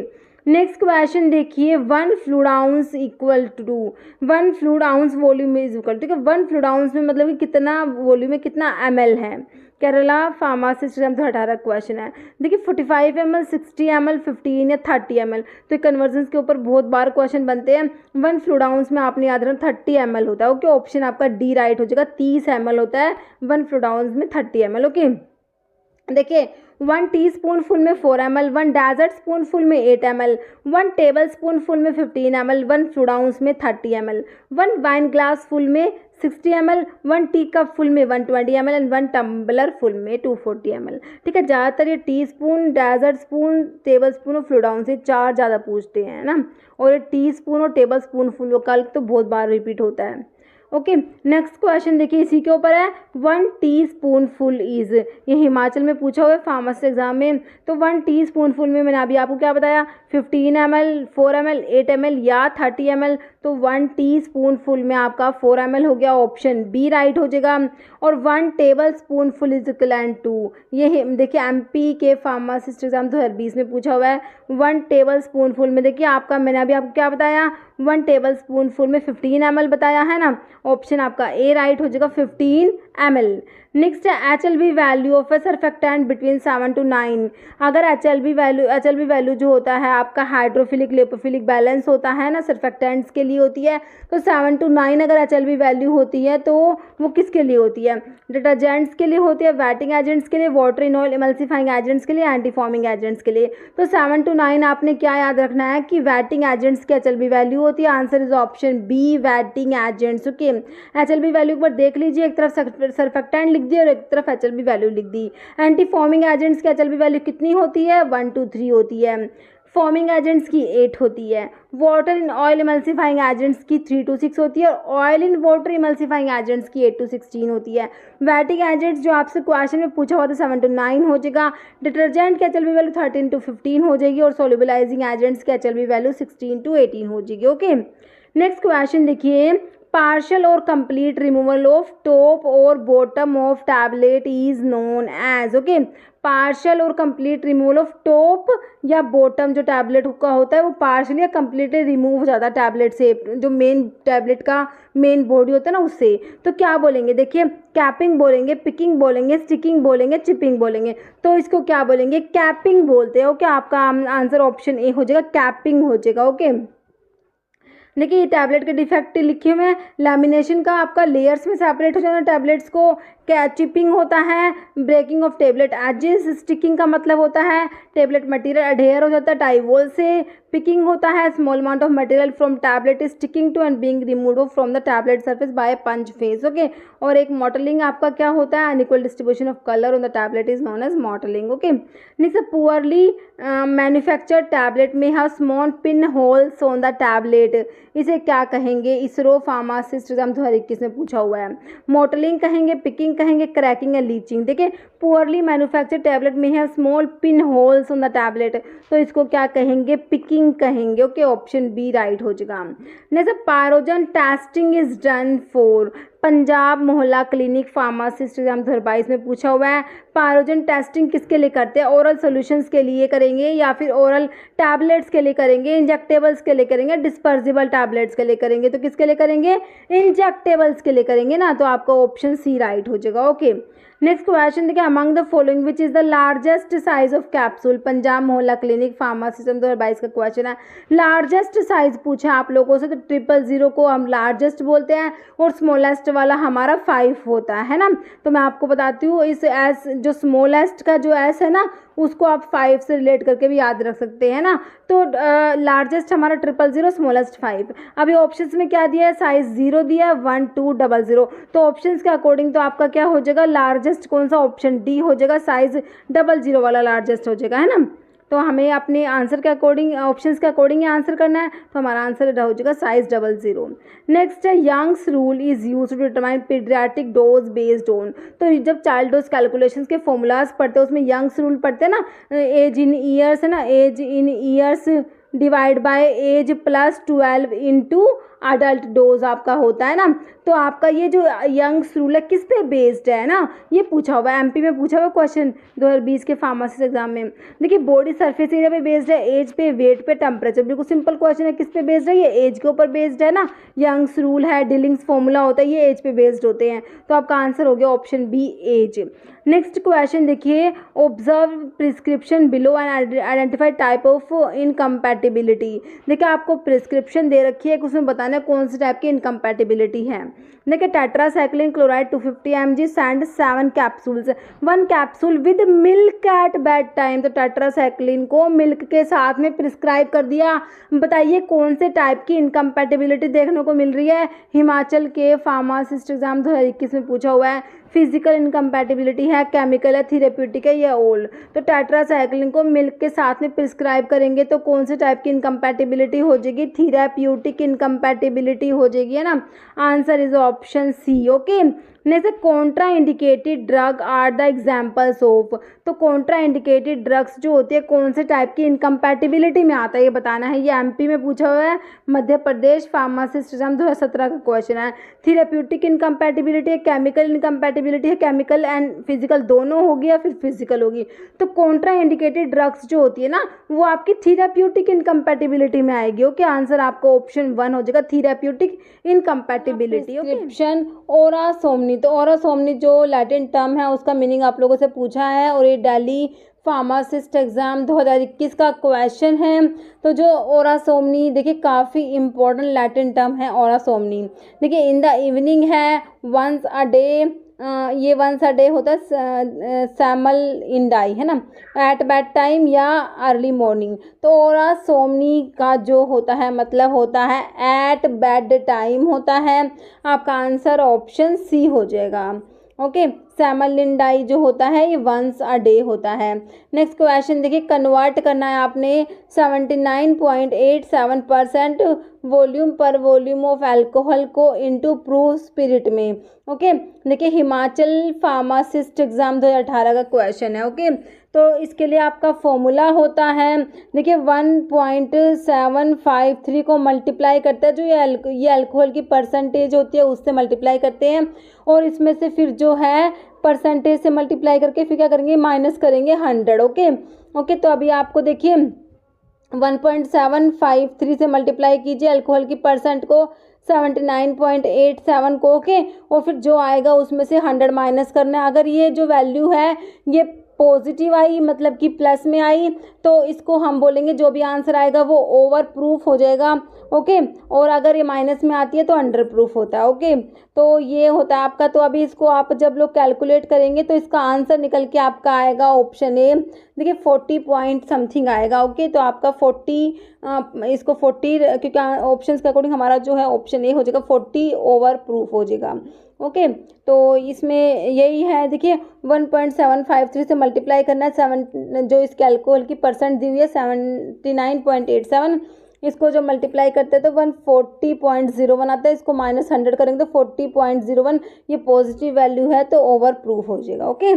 नेक्स्ट क्वेश्चन देखिए, 1 fluid ounce equal to 1 fluid ounce volume is equal, ठीक है। 1 फ्लूइड आउंस में मतलब कि कितना वॉल्यूम में कितना ml है। केरला फार्मासिस्ट एग्जाम 2018 क्वेश्चन है। देखिए 45 ml, 60 ml, 15 या 30 ml, तो कन्वर्जन के ऊपर बहुत बार क्वेश्चन बनते हैं। 1 फ्लूइड आउंस में आपने याद रखना 30 ml होता है। ओके, ऑप्शन आपका डी राइट हो जाएगा, 30 ml होता है 1 फ्लूइड आउंस में 30 ml। ओके, देखिए 1 टीस्पून में 4 ml, 1 डेजर्ट स्पून फुल में 8 ml, 1 टेबल स्पून फुल में 15 ml, 1 फ्लूइड आउंस में 30 ml, 1 वाइन ग्लास फुल में 60 ml, 1 टी कप फुल में 120 ml एंड 1 टम्बलर फुल में 240 ml। ठीक है, ज़्यादातर ये teaspoon, dessert spoon, tablespoon और फ्लूइड आउंस, ये 4 ज़्यादा पूछते हैं ना, और ये टी स्पून और टेबल स्पून फुल वो कल तो बहुत बार रिपीट होता है। ओके, नेक्स्ट क्वेश्चन देखिए इसी के ऊपर है, 1 टीस्पून फुल इज, ये हिमाचल में पूछा हुआ है फार्मेसी एग्जाम में। तो 1 टीस्पून फुल में मैंने अभी आपको क्या बताया, 15 ml, 4 ml, 8 ml या 30 ml। तो 1 टीस्पून फुल में आपका 4 ml हो गया, ऑप्शन बी राइट हो जाएगा। और 1 tablespoon full is equal to, ये देखिए एमपी के फार्मासिस्ट एग्जाम 2020 में पूछा हुआ है। 1 टेबल स्पून फुल में देखिए आपका, मैंने अभी आपको क्या बताया, 1 टेबल स्पून फुल में 15 ml बताया है ना, ऑप्शन आपका ए राइट हो जाएगा, 15 ml। नेक्स्ट है HLB value of A surfactant between 7 to 9। अगर HLB वैल्यू जो होता है आपका हाइड्रोफिलिक लिपोफिलिक बैलेंस होता है ना, सर्फेक्टेंट्स के लिए होती है। तो 7 to 9 अगर HLB वैल्यू होती है तो वो किसके लिए होती है, डिटर्जेंट्स के लिए होती है, वेटिंग एजेंट्स के लिए, water in oil emulsifying agents के लिए, एंटी फॉर्मिंग एजेंट्स के लिए। तो 7 to 9 आपने क्या याद रखना है कि वेटिंग एजेंट्स की HLB वैल्यू होती है। Answer is option B, wetting agents. Okay, HLB value पर देख लीजिए, एक तरफ सर्फेक्टेंट लिख दी और एक तरफ HLB वैल्यू लिख दी। एंटी फॉर्मिंग एजेंट्स की HLB वैल्यू कितनी होती है, 1 to 3 होती है। फॉर्मिंग एजेंट्स की 8 होती है। Water in oil emulsifying agents की 3 to 6 होती है, और oil in water emulsifying agents की 8 to 16 होती है। वेटिंग एजेंट्स जो आपसे क्वेश्चन में पूछा हुआ था 7 to 9 हो जाएगा। डिटर्जेंट की HLB वैल्यू 13 to 15 हो जाएगी, और सोल्युबलाइजिंग एजेंट्स की HLB वैल्यू 16 to 18 हो जाएगी। ओके, नेक्स्ट क्वेश्चन देखिए, partial or complete removal of top or bottom of tablet is known as. Okay, partial or complete removal of top या bottom जो tablet का होता है वो पार्शियल या कंप्लीटली रिमूव हो जाता है टैबलेट से, जो मेन टैबलेट का मेन बॉडी होता है ना उससे। तो क्या बोलेंगे, देखिए कैपिंग बोलेंगे, पिकिंग बोलेंगे, स्टिकिंग बोलेंगे, चिपिंग बोलेंगे। तो इसको क्या बोलेंगे, कैपिंग बोलते हैं। ओके, आपका आंसर ऑप्शन ए हो जाएगा, कैपिंग हो जाएगा। ओके, देखिए ये टैबलेट के डिफेक्ट लिखे हुए हैं। लैमिनेशन का आपका लेयर्स में सेपरेट हो जाना टैबलेट्स को, क्या चिपिंग होता है, breaking off tablet edges, sticking का मतलब होता है टेबलेट मटेरियल अडेयर हो जाता है टाइवोल से, पिकिंग होता है small amount of material from tablet is sticking to and being removed from the tablet surface by punch face. Okay, और एक मॉटलिंग आपका क्या होता है, unequal distribution of colour on the tablet is known as mottling. Okay, next poorly manufactured tablet में have small pin holes on the tablet, इसे क्या कहेंगे, इसरो फार्मासिस्ट एग्जाम 2021 में पूछा हुआ है। मॉटलिंग कहेंगे, पिकिंग कहेंगे, क्रैकिंग या लीचिंग। देखिए पुअरली मैन्युफैक्चर्ड टैबलेट में है small pin holes on the tablet, तो इसको क्या कहेंगे, पिकिंग कहेंगे। ओके, ऑप्शन बी राइट हो जाएगा। Next, pyrogen testing is done for, Punjab मोहल्ला क्लिनिक फार्मासिस्ट एग्जाम 2022 में पूछा हुआ है। पायरोजन टेस्टिंग किसके लिए करते हैं? ओरल सॉल्यूशंस के लिए करेंगे या फिर ओरल टैबलेट्स के लिए करेंगे, इंजेक्टेबल्स के लिए करेंगे, डिस्पर्सिबल टैबलेट्स के लिए करेंगे? तो किसके लिए करेंगे? इंजेक्टेबल्स के लिए करेंगे ना, तो आपका ऑप्शन सी राइट हो जाएगा। ओके, नेक्स्ट क्वेश्चन देखिए, among the following which is the largest size of capsule? Punjab मोहल्ला क्लिनिक फार्मासिज्म 2022 का क्वेश्चन है। लार्जेस्ट साइज पूछा आप लोगों से, तो 000 को हम लार्जेस्ट बोलते हैं और स्मॉलेस्ट वाला हमारा 5 होता है ना। तो मैं आपको बताती हूँ, इस एस जो स्मॉलेस्ट का जो एस है ना, उसको आप 5 से रिलेट करके भी याद रख सकते हैं ना। तो लार्जेस्ट हमारा 000, स्मॉलेस्ट 5। अभी ऑप्शंस में क्या दिया है? साइज 0 दिया है, 1 2 00। तो ऑप्शंस के अकॉर्डिंग तो आपका क्या हो जाएगा? लार्जेस्ट कौन सा? ऑप्शन डी हो जाएगा, साइज 00 वाला लार्जेस्ट हो जाएगा, है ना। तो हमें अपने आंसर के अकॉर्डिंग, ऑप्शंस के अकॉर्डिंग ही आंसर करना है, तो हमारा आंसर हो जाएगा साइज 00। नेक्स्ट है, Young's rule is use to determine paediatric dose based on. तो जब चाइल्ड डोज कैलकुलेशंस के फॉर्मूलाज पढ़ते हैं उसमें यंग्स रूल पढ़ते हैं ना, एज इन ईयर्स है ना, age in years divide by age plus 12 into adult dose आपका होता है ना। तो आपका ये जो यंग्स रूल है किस पे बेस्ड है ना, ये पूछा हुआ है, एमपी में पूछा हुआ क्वेश्चन 2020 के फार्मासिस्ट एग्जाम में। देखिए, बॉडी सरफेस एरिया पे बेस्ड है, एज पे, वेट पे, टेम्परेचर। बिल्कुल सिंपल क्वेश्चन है, किस पे बेस्ड है? ये एज के ऊपर बेस्ड है ना। यंग्स रूल है, डिलिंग्स फॉर्मूला होता है, ये एज पे बेस्ड होते हैं। तो आपका आंसर हो गया option B, as. Next question देखिए, observe prescription below and identify type of incompatibility. देखिए, आपको प्रिस्क्रिप्शन दे रखी है, उसमें बताना है कौन से टाइप की इनकम्पैटिबिलिटी है। देखिए, tetracycline chloride 250 mg sand 7 capsules, 1 capsule with milk at bed time. तो टेट्रासाइक्लिन को मिल्क के साथ में प्रिस्क्राइब कर दिया। बताइए कौन से टाइप की इनकम्पैटिबिलिटी देखने को मिल रही है? हिमाचल के फार्मासिस्ट एग्जाम 2021 में पूछा हुआ है। फिजिकल इनकम्पैटिबिलिटी है, केमिकल है, थेरेप्यूटिक है या ओल्ड। तो टेट्रासाइक्लिन को मिल्क के साथ में प्रिस्क्राइब करेंगे तो कौन से टाइप की इनकम्पैटिबिलिटी हो जाएगी? थेरेप्यूटिक इनकम्पैटिबिलिटी हो जाएगी, है ना। Answer is option C. Okay, next, contraindicated drug are the examples of. तो कॉन्ट्रा इंडिकेटेड ड्रग्स जो होती है कौन से टाइप की इनकम्पैटिबिलिटी में आता है, ये बताना है। ये एमपी में पूछा हुआ है, मध्य प्रदेश फार्मासिस्ट एग्जाम 2017 का क्वेश्चन है। थेरेप्यूटिक इनकम्पैटिबिलिटी है, केमिकल इनकम्पैटिबिलिटी है, केमिकल एंड फिजिकल दोनों होगी या फिर फिजिकल होगी। तो कॉन्ट्रा इंडिकेटेड ड्रग्स जो होती है ना, वो आपकी थेरेप्यूटिक इनकम्पैटिबिलिटी में आएगी। ओके, आंसर आपका ऑप्शन 1 हो जाएगा, थेरेप्यूटिक इनकम्पैटिबिलिटी। प्रिस्क्रिप्शन ओरासोमनी। तो ओरासोमनी जो लैटिन टर्म है उसका मीनिंग आप लोगों से पूछा है और ये दिल्ली फार्मासिस्ट एग्जाम 2021 का क्वेश्चन है। तो जो ओरासोमनी, देखिए काफ़ी इंपॉर्टेंट लैटिन टर्म है ओरासोमनी। देखिए, इन द इवनिंग है, वंस अ डे, ये वंस अ डे होता है, सैमल इंडाई है ना, एट बेड टाइम या अर्ली मॉर्निंग। तो ओरासोमनी का जो होता है मतलब होता है एट बेड टाइम होता है। आपका आंसर ऑप्शन सी हो जाएगा। ओके, सैमलिंडाई जो होता है ये वंस अ डे होता है। नेक्स्ट क्वेश्चन देखिए, कन्वर्ट करना है आपने 79.87% वॉल्यूम पर वॉल्यूम ऑफ अल्कोहल को इनटू प्रूफ स्पिरिट में। ओके, देखिए हिमाचल फार्मासिस्ट एग्जाम 2018 का क्वेश्चन है। ओके, तो इसके लिए आपका फॉर्मूला होता है, देखिए 1.753 को मल्टीप्लाई करता है, जो ये अल्कोहल की परसेंटेज होती है उससे मल्टीप्लाई करते हैं और इसमें से फिर जो है परसेंटेज से मल्टीप्लाई करके फिर क्या करेंगे? माइनस करेंगे 100। ओके ओके, तो अभी आपको देखिए 1.753 से मल्टीप्लाई कीजिए अल्कोहल की परसेंट को 79.87 को। ओके, और फिर जो आएगा उसमें से 100 माइनस करना है। अगर ये जो वैल्यू है ये पॉजिटिव आई मतलब कि प्लस में आई तो इसको हम बोलेंगे जो भी आंसर आएगा वो ओवर प्रूफ हो जाएगा। ओके, और अगर ये माइनस में आती है तो अंडर प्रूफ होता है। ओके, तो ये होता है आपका। तो अभी इसको आप जब लोग कैलकुलेट करेंगे तो इसका आंसर निकल के आपका आएगा ऑप्शन ए, देखिए 40 पॉइंट समथिंग आएगा। ओके, तो आपका 40 इसको 40 क्योंकि ऑप्शंस के अकॉर्डिंग हमारा जो है ऑप्शन ए हो जाएगा 40 ओवर प्रूफ हो जाएगा। ओके, तो इसमें यही है, देखिए 1.753 से मल्टीप्लाई करना है 7, जो इसके अल्कोहल की परसेंट दी हुई है 79.87, इसको जो मल्टीप्लाई करते हैं तो 140.01 आता है, इसको माइनस 100 करेंगे तो 40.01, ये पॉजिटिव वैल्यू है तो ओवर प्रूफ हो जाएगा। ओके,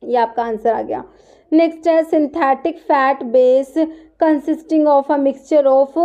ये आपका आंसर आ गया। नेक्स्ट है synthetic fat base consisting of a mixture of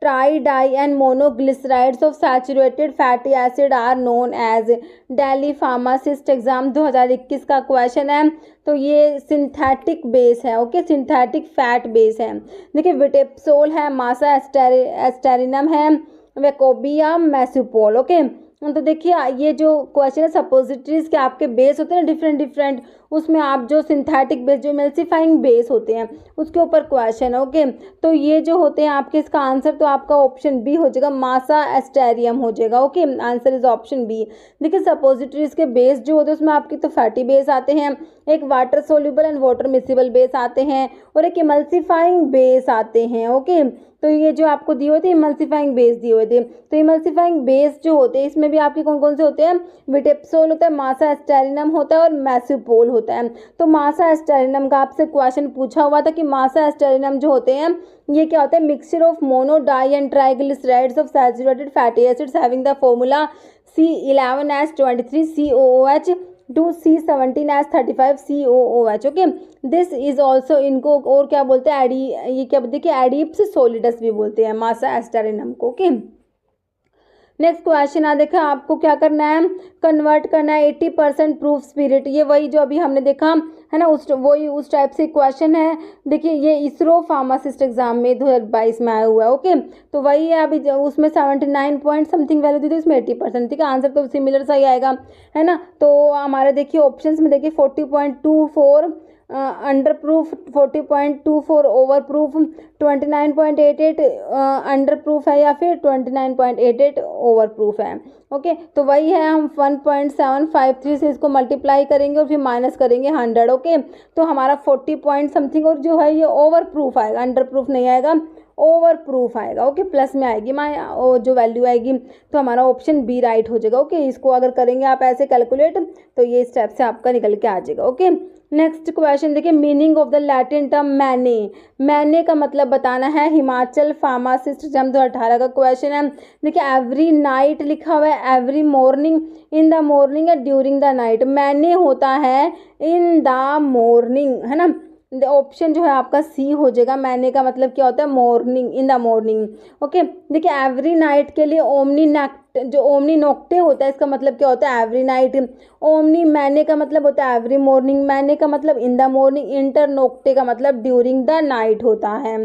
tri di and monoglycerides of saturated fatty acid are known as. Delhi pharmacist exam 2021 का क्वेश्चन है। तो ये सिंथेटिक बेस है, ओके, सिंथेटिक फैट बेस है। देखिए विटेप्सोल है, मासा एस्टेरिनम है, वेकोबिया, मैस्यूपोल, ओके। तो देखिए ये जो क्वेश्चन है सपोजिटरीज के आपके बेस होते हैं डिफरेंट डिफरेंट, उसमें आप जो सिंथेटिक बेस जो इमल्सिफाइंग बेस होते हैं उसके ऊपर क्वेश्चन है, ओके। तो ये जो होते हैं आपके, इसका आंसर तो आपका ऑप्शन बी हो जाएगा, मासा एस्टेरियम हो जाएगा, okay. Answer is option B. देखिए सपोजिटरीज के बेस जो होते हैं उसमें आपकी तो फैटी बेस आते हैं, एक water soluble and water miscible base आते हैं और एक इमल्सिफाइंग बेस आते हैं, ओके। तो ये जो आपको दिए हुए थे इमल्सिफाइंग बेस दिए हुए थे, तो इमल्सिफाइंग बेस जो होते हैं इसमें भी आपके कौन कौन से होते हैं, विटेप्सोल होता है, मासा एस्टेरिनम होता है और मैस्यूपोल होता है। तो मासा एस्टेरिनम का आपसे क्वेश्चन पूछा हुआ था कि मासा एस्टेरिनम जो होते हैं ये क्या होता है, mixture of mono di and triglycerides of saturated fatty acids having the formula C11H23COOH to C17H35COOH, ओके। दिस इज ऑल्सो, इनको और क्या बोलते हैं, ये क्या देखिए एडिप्स सोलिडस भी बोलते हैं मासा एस्टेरिनम को, ओके। नेक्स्ट क्वेश्चन देखा आपको क्या करना है, कन्वर्ट करना है 80% प्रूफ स्पिरिट। ये वही जो अभी हमने देखा है ना, उस टाइप से क्वेश्चन है। देखिए ये इसरो फार्मासिस्ट एग्जाम में 2022 में आया हुआ है, ओके। तो वही है, अभी उसमें 79 पॉइंट समथिंग वैल्यू थी, तो इसमें 80%, ठीक है। आंसर तो सिमिलर सा ही आएगा, है ना। तो हमारे देखिए ऑप्शंस में देखिए 40.24 under proof, 40.24 over proof, 29.88 under proof है या फिर 29.88 ओवर प्रूफ है, ओके। तो वही है, हम 1.753 से इसको मल्टीप्लाई करेंगे और फिर माइनस करेंगे 100, ओके। तो हमारा 40 पॉइंट समथिंग और जो है ये ओवर प्रूफ आएगा, अंडर प्रूफ नहीं आएगा, ओवर प्रूफ आएगा, ओके। प्लस में आएगी जो वैल्यू आएगी, तो हमारा ऑप्शन बी राइट हो जाएगा, ओके। इसको अगर करेंगे आप ऐसे कैलकुलेट तो ये स्टेप से आपका निकल के आ जाएगा, ओके। नेक्स्ट क्वेश्चन देखिए, meaning of the Latin term मैने। मैने का मतलब बताना है, हिमाचल फार्मासिस्ट एग्जाम 2018 का क्वेश्चन है। देखिए एवरी नाइट लिखा हुआ है, every morning, in the morning या ड्यूरिंग द नाइट। मैने होता है इन द मॉर्निंग, है ना। ऑप्शन जो है आपका सी हो जाएगा। मैने का मतलब क्या होता है, morning, in the morning, okay. देखिए एवरी नाइट के लिए ओमनी नेक्ट, जो ओमनी नोक्टे होता है इसका मतलब क्या होता है, एवरी नाइट। ओमनी मैने का मतलब होता है एवरी मॉर्निंग, मैने का मतलब in the morning, inter Nocte का मतलब ड्यूरिंग द नाइट होता है,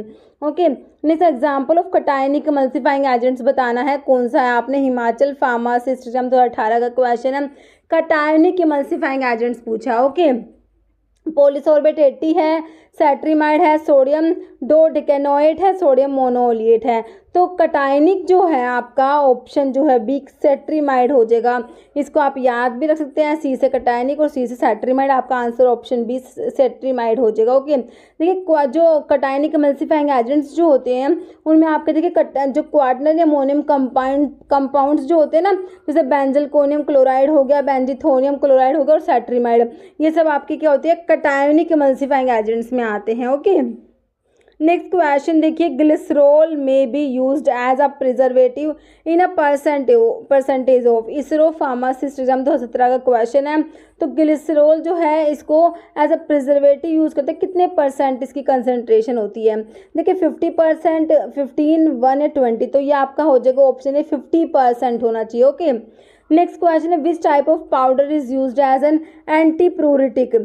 okay. Next example of cationic मल्सीफाइंग agents बताना है, कौन सा है, आपने हिमाचल फार्मासिस्ट एग्जाम 2018 का क्वेश्चन है, कटायनिक मल्सीफाइंग एजेंट्स पूछा, ओके। पॉलीसॉर्बेट 80 है, सेट्रीमाइड है, सोडियम डोडेकेनोएट है, सोडियम मोनोलिएट है। तो कटायनिक जो है आपका ऑप्शन जो है बी सेट्रीमाइड हो जाएगा। इसको आप याद भी रख सकते हैं, सी से कटायनिक और सी से सेट्रीमाइड, आपका आंसर ऑप्शन बी सेट्रीमाइड हो जाएगा, ओके। देखिए जो कटायनिक एमल्सिफाइंग एजेंट्स जो होते हैं उनमें आपके देखिए जो क्वार्टनरी अमोनियम कंपाउंड्स जो होते हैं ना, जैसे बेंजलकोनियम क्लोराइड हो गया, बेंजीथोनियम क्लोराइड हो गया और सेट्रीमाइड, ये सब आपकी क्या होती है, कटायनिक एमल्सिफाइंग एजेंट्स में आते हैं, ओके। नेक्स्ट क्वेश्चन देखिए, ग्लिसरॉल में be used as a preservative in a percentage of. ISRO pharmacist exam 2017 का क्वेश्चन है। तो ग्लिसरॉल जो है इसको एज अ प्रिजर्वेटिव यूज़ करते हैं, कितने परसेंट इसकी कंसनट्रेशन होती है। देखिए 50%, 15, 1 या 20, तो ये आपका हो जाएगा ऑप्शन है 50% होना चाहिए, ओके। नेक्स्ट क्वेश्चन है, which type of powder is used as an antipruritic.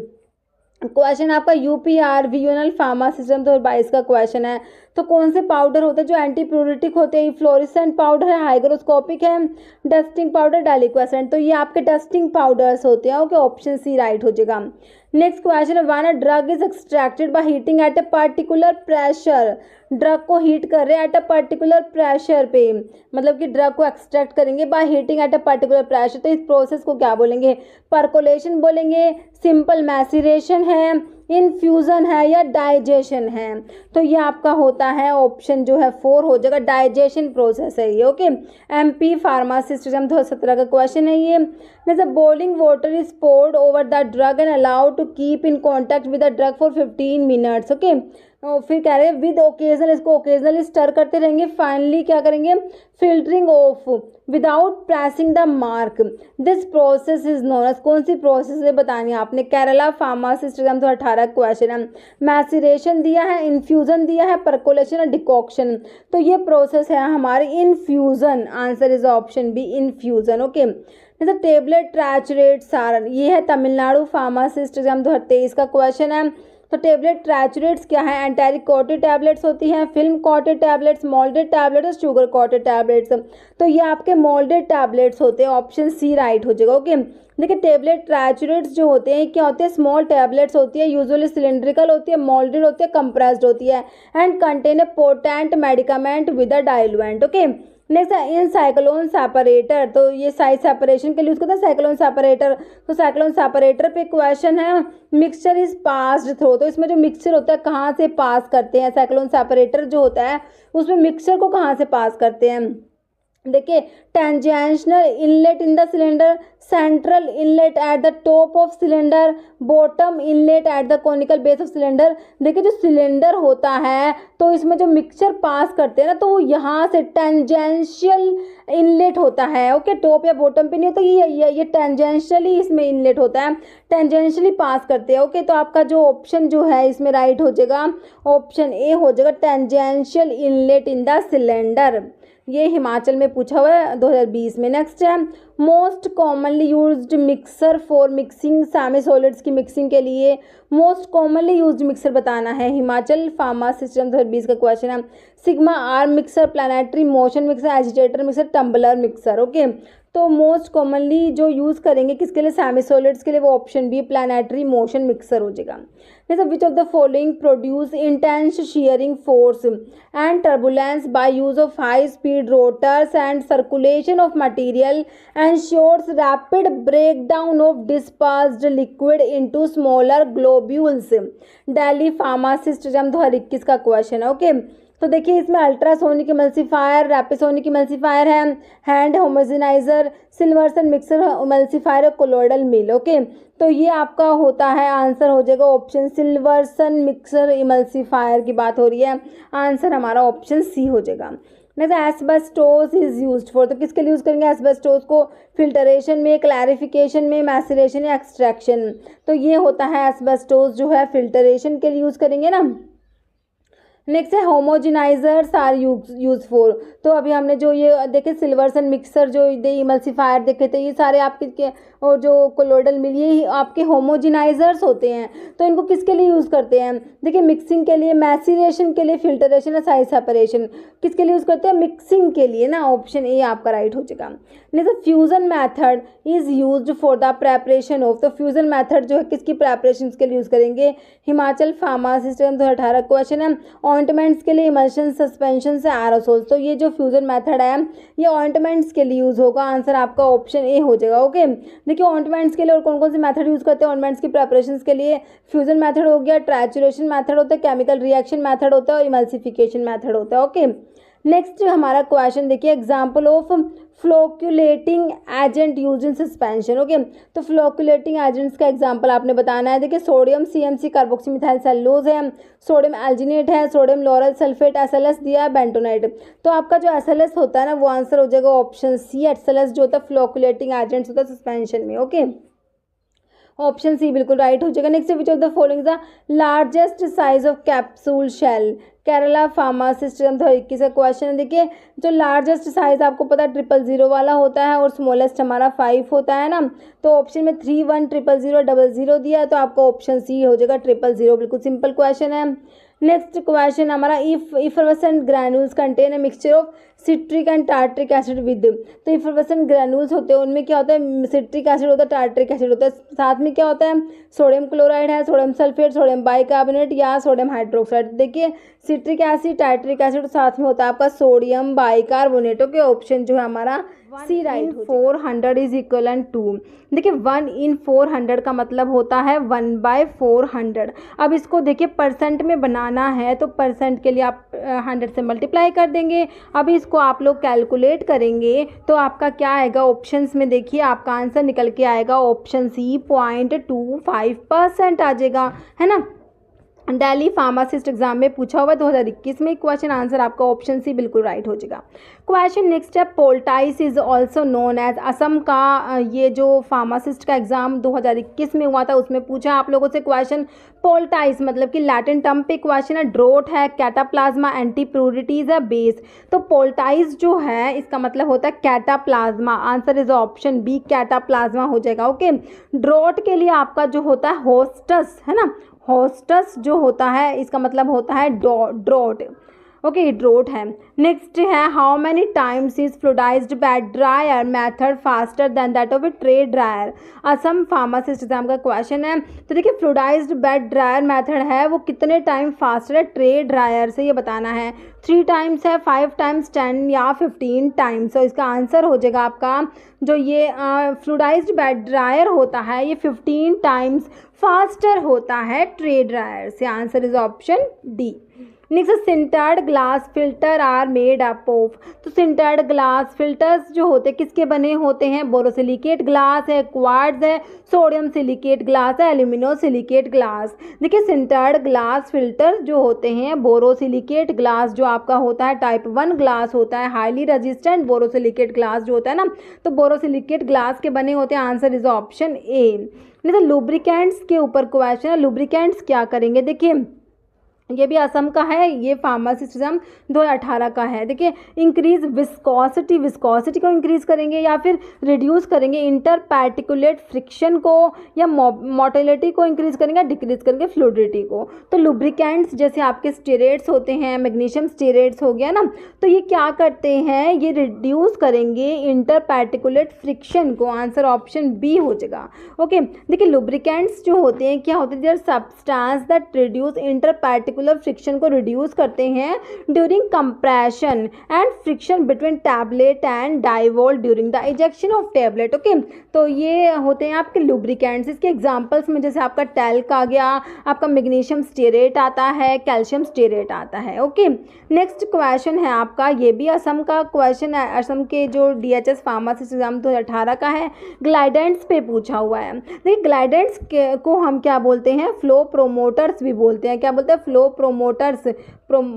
Question आपका यूपीआर यूनल फार्मा सिस्टम 2022 का क्वेश्चन है। तो कौन से पाउडर होते हैं जो एंटी प्यूरिटिक होते हैं, फ्लोरिसेंट पाउडर है, हाइग्रोस्कोपिक है, डस्टिंग पाउडर, डाइलिक्वेसेंट। तो ये आपके डस्टिंग पाउडर्स होते हैं, ओके। ऑप्शन सी राइट हो जाएगा। नेक्स्ट क्वेश्चन है, when a drug is extracted by heating at a particular pressure. Drug को हीट कर रहे हैं एट अ पर्टिकुलर प्रेशर पे, मतलब कि ड्रग को एक्सट्रैक्ट करेंगे by heating at a particular pressure, तो इस प्रोसेस को क्या बोलेंगे, पर्कोलेशन बोलेंगे, सिंपल मैसिरेशन है, इनफ्यूज़न है या डाइजेशन है। तो ये आपका होता है ऑप्शन जो है 4 हो जाएगा, डाइजेशन प्रोसेस है ये, ओके। एमपी फार्मासिस्ट एग्जाम 2017 का क्वेश्चन है ये। जैसे boiling water is poured over the drug and allowed to keep in contact with the drug for 15 minutes, okay. फिर कह रहे हैं विद ओकेजनल, इसको ओकेजनली स्टर करते रहेंगे। फाइनली क्या करेंगे, filtering off without pressing the marc. This process is known as, कौन सी प्रोसेस है बतानी है आपने, केरला फार्मासिस्ट एग्जाम 2018 क्वेश्चन है। मैसिरेशन दिया है, इन्फ्यूजन दिया है, परकोलेशन और डिकॉक्शन। तो ये प्रोसेस है हमारी infusion, answer is option B infusion. Okay, जैसे टेबलेट ट्रैचुरेट सारन, ये है तमिलनाडु फार्मासिस्ट एग्जाम 2023 का क्वेश्चन है। तो टेबलेट ट्रैचुरेट्स क्या है, एंटारिक कोटेड टैबलेट्स होती हैं, film coated tablets, moulded tablets और शुगर कोटेड टैबलेट्स। तो ये आपके मोल्डेड टैबलेट्स होते हैं, ऑप्शन सी राइट हो जाएगा। ओके, देखिए टेबलेट ट्रैचुरेट्स जो होते हैं क्या होते हैं, स्मॉल टैबलेट्स होती है, यूजुअली सिलेंड्रिकल होती है, मोल्डेड होती है, कंप्रेस्ड होती है and contain a potent medicament with a diluent. Okay, next in cyclone separator, तो ये साइज सेपरेशन के लिए यूज करते हैं साइक्लोन सेपरेटर। तो साइक्लोन सेपरेटर पे क्वेश्चन है, मिक्सचर इज पास्ड थ्रू, तो इसमें जो मिक्सचर होता है कहाँ से पास करते हैं, साइक्लोन सेपरेटर जो होता है उसमें मिक्सचर को कहाँ से पास करते हैं। देखिए tangential inlet in the cylinder, central inlet at the top of cylinder, bottom inlet at the conical base of cylinder. देखिए जो सिलेंडर होता है तो इसमें जो मिक्सचर पास करते हैं ना तो वो यहाँ से टेंजेंशियल इनलेट होता है। ओके, टॉप या बॉटम पे नहीं होता, ये टेंजेंशियली इसमें इनलेट होता है, टेंजेंशियली पास करते हैं। ओके, तो आपका जो ऑप्शन जो है इसमें राइट हो जाएगा, ऑप्शन ए हो जाएगा, tangential inlet in the cylinder. ये हिमाचल में पूछा हुआ है 2020 में। नेक्स्ट है most commonly used mixer for mixing semi solids की मिक्सिंग के लिए मोस्ट कॉमनली यूज्ड मिक्सर बताना है, हिमाचल फार्मा सिस्टम 2020 का क्वेश्चन है। Sigma arm mixer, planetary motion mixer, agitator mixer, tumbler mixer. Okay, तो मोस्ट कॉमनली जो यूज़ करेंगे किसके लिए, सेमी सॉलिड्स के लिए, वो option B planetary motion mixer हो जाएगा। जैसे which of the following produce intense shearing force and turbulence by use of high speed rotors and circulation of material ensures rapid breakdown of dispersed liquid into smaller globules. Delhi pharmacist exam 2021 का question है। Okay, तो देखिए इसमें ultrasonic emulsifier, rapisonic emulsifier है, hand homogenizer, Silverson mixer emulsifier, colloidal mill. Okay, तो ये आपका होता है, आंसर हो जाएगा ऑप्शन सिल्वर्सन मिक्सर इमल्सीफायर की बात हो रही है, आंसर हमारा ऑप्शन सी हो जाएगा। Next asbestos is used for, तो किसके लिए यूज़ करेंगे एस्बेस्टोस को, फिल्टरेशन में, क्लैरिफिकेशन में, मैसिरेशन या एक्सट्रैक्शन। तो ये होता है एस्बेस्टोस जो है फिल्टरेशन के लिए यूज़ करेंगे ना। नेक्स्ट है होमोजेनाइजर्स आर यूज फॉर, तो अभी हमने जो ये देखे सिल्वर्सन मिक्सर जो इमल्सीफायर देखे थे, ये सारे आपके और जो कोलोइडल मिल ये आपके होमोजेनाइजर्स होते हैं। तो इनको किसके लिए यूज़ करते हैं, देखिए मिक्सिंग के लिए, मैसिरेशन के लिए, फिल्टरेशन या साइज सेपरेशन, किसके लिए यूज़ करते हैं, मिक्सिंग के लिए ना, ऑप्शन ए आपका राइट हो जाएगा। Next fusion method is used for the preparation of, तो फ्यूजन मेथड जो है किसकी प्रेपरेशन के लिए यूज़ करेंगे, हिमाचल फार्मा सिस्टम 2018 क्वेश्चन है। ऑइंटमेंट्स के लिए इमल्शन, सस्पेंशन से एरोसोल्स, तो ये जो फ्यूजन मेथड है ये ऑइंटमेंट्स के लिए यूज़ होगा, आंसर आपका ऑप्शन ए हो जाएगा। ओके, देखिए ऑइंटमेंट्स के लिए और कौन कौन से मेथड यूज़ करते हैं ऑइंटमेंट्स की प्रेपरेशंस के लिए, फ्यूजन मेथड हो गया, ट्रैचुरेशन मेथड होता है, केमिकल रिएक्शन मेथड होता है और इमल्सिफिकेशन मेथड होता है। ओके, नेक्स्ट हमारा क्वेश्चन देखिए example of flocculating agent use in suspension. Okay, तो फ्लोक्यूलेटिंग एजेंट्स का एग्जांपल आपने बताना है। देखिए sodium CMC carboxy methyl cellulose है, सोडियम एल्जिनेट है, सोडियम लॉरल सल्फेट, SLS दिया है, बेंटोनाइट। तो आपका जो SLS होता है ना वो आंसर हो जाएगा ऑप्शन सी, SLS जो होता है फ्लोक्यूलेटिंग एजेंट्स होता है सस्पेंशन में। ओके, ऑप्शन सी बिल्कुल राइट हो जाएगा। Next which of the following the largest size of capsule shell, Kerala pharmacist 2021 का क्वेश्चन है। देखिए जो लार्जेस्ट साइज आपको पता है 000 वाला होता है और स्मॉलेस्ट हमारा 5 होता है ना, तो ऑप्शन में 3, 1, 000, 00 दिया है, तो आपका ऑप्शन सी हो जाएगा 000, बिल्कुल सिंपल क्वेश्चन है। नेक्स्ट क्वेश्चन हमारा effervescent granules contain a mixture of citric and tartaric acid with, तो इफरवेसेंट ग्रैन्यूल्स होते हैं उनमें क्या होता है, सिट्रिक एसिड होता है, टार्ट्रिक एसिड होता है, साथ में क्या होता है, सोडियम क्लोराइड है, सोडियम सल्फेट, सोडियम बाइकार्बोनेट या सोडियम हाइड्रोक्साइड। देखिए सिट्रिक एसिड, टार्ट्रिक एसिड साथ में होता है आपका सोडियम बाइकार्बोनेट। ओके, ऑप्शन जो है हमारा सी राइट। 400 इज इक्वलेंट टू, देखिए 1 in 400 का मतलब होता है 1/400। अब इसको देखिए परसेंट में बनाना है तो परसेंट के लिए आप 100 से मल्टीप्लाई कर देंगे। अब इसको आप लोग कैलकुलेट करेंगे तो आपका क्या आएगा, ऑप्शंस में देखिए आपका आंसर निकल के आएगा ऑप्शन सी 0.25% आ जाएगा, है ना। दिल्ली फार्मासिस्ट एग्जाम में पूछा हुआ 2021 में। क्वेश्चन आंसर आपका ऑप्शन सी बिल्कुल राइट हो जाएगा। क्वेश्चन नेक्स्ट है, poultice is also known as, Assam का ये जो फार्मासिस्ट का एग्जाम 2021 में हुआ था उसमें पूछा आप लोगों से क्वेश्चन। पोल्टाइस मतलब कि लैटिन टर्म पे क्वेश्चन है, ड्रोट है, कैटाप्लाज्मा, एंटीप्यूरिटीज है, बेस। तो पोल्टाइस जो है इसका मतलब होता है कैटाप्लाज्मा। आंसर इज ऑप्शन बी, कैटाप्लाज्मा हो जाएगा। ओके, ड्रोट के लिए आपका जो होता है होस्टस है ना, होस्टस जो होता है इसका मतलब होता है ड्रोट। ओके, ड्रोट है। नेक्स्ट है, how many times is fluidized bed dryer method faster than that of a tray dryer. Assam pharmacist exam का क्वेश्चन है। तो देखिए फ्लूइडाइज्ड बेड ड्रायर मेथड है वो कितने टाइम फास्टर है ट्रे ड्रायर से, ये बताना है। 3 टाइम्स है, 5 टाइम्स, 10 या 15 टाइम्स। तो इसका आंसर हो जाएगा आपका जो ये फ्लूइडाइज्ड बेड ड्रायर होता है ये 15 टाइम्स फास्टर होता है ट्रे ड्रायर से। Answer is option D. Next, sintered glass filter are made up of. तो सिंटर्ड ग्लास फिल्टर्स जो होते हैं किसके बने होते हैं? बोरोसिलिकेट ग्लास है, क्वार्ट्ज है, सोडियम सिलिकेट ग्लास है, एल्यूमिनोसिलिकेट ग्लास। देखिए सिंटर्ड ग्लास फिल्टर जो होते हैं, बोरोसिलिकेट ग्लास जो आपका होता है टाइप 1 ग्लास होता है, हाईली रेजिस्टेंट बोरोसिलिकेट ग्लास जो होता है ना, तो बोरोसिलिकेट ग्लास के बने होते हैं। आंसर इज ऑप्शन ए। नहीं तो लुब्रिकेंट्स के ऊपर क्वेश्चन है, लुब्रिकेंट्स क्या करेंगे? देखिए ये भी असम का है, ये फार्मासिस्ट एग्जाम 2018 का है। देखिए इंक्रीज विस्कोसिटी, विस्कोसिटी को इंक्रीज करेंगे या फिर रिड्यूस करेंगे, इंटर पार्टिकुलेट फ्रिक्शन को या मोटिलिटी को इंक्रीज करेंगे, डिक्रीज करेंगे फ्लूइडिटी को। तो लुब्रिकेंट्स जैसे आपके स्टेरेट्स होते हैं, मैग्नीशियम स्टेरेट्स हो गया ना, तो ये क्या करते हैं? ये रिड्यूस करेंगे इंटर पार्टिकुलेट फ्रिक्शन को। आंसर ऑप्शन बी हो जाएगा। ओके, देखिए लुब्रिकेंट्स जो होते हैं क्या होते हैं? They're substance that reduce inter particular friction को रिड्यूस करते हैं during compression and friction between tablet and die wall during the ejection of tablet. Okay, तो ये होते हैं आपके लुब्रिकेंट्स। इसके एग्जांपल्स में जैसे आपका टैल्क आ गया, आपका मैग्नीशियम स्टेरेट आता है, कैल्शियम स्टेरेट आता है। ओके, नेक्स्ट क्वेश्चन है आपका, ये भी असम का क्वेश्चन है, असम के जो DHS फार्मासिस्ट एग्जाम 2018 का है, ग्लाइडेंट्स पे पूछा हुआ है। देखिए ग्लाइडेंट्स को हम क्या बोलते हैं? फ्लो प्रोमोटर्स भी बोलते हैं। क्या बोलते हैं? Flow promoters.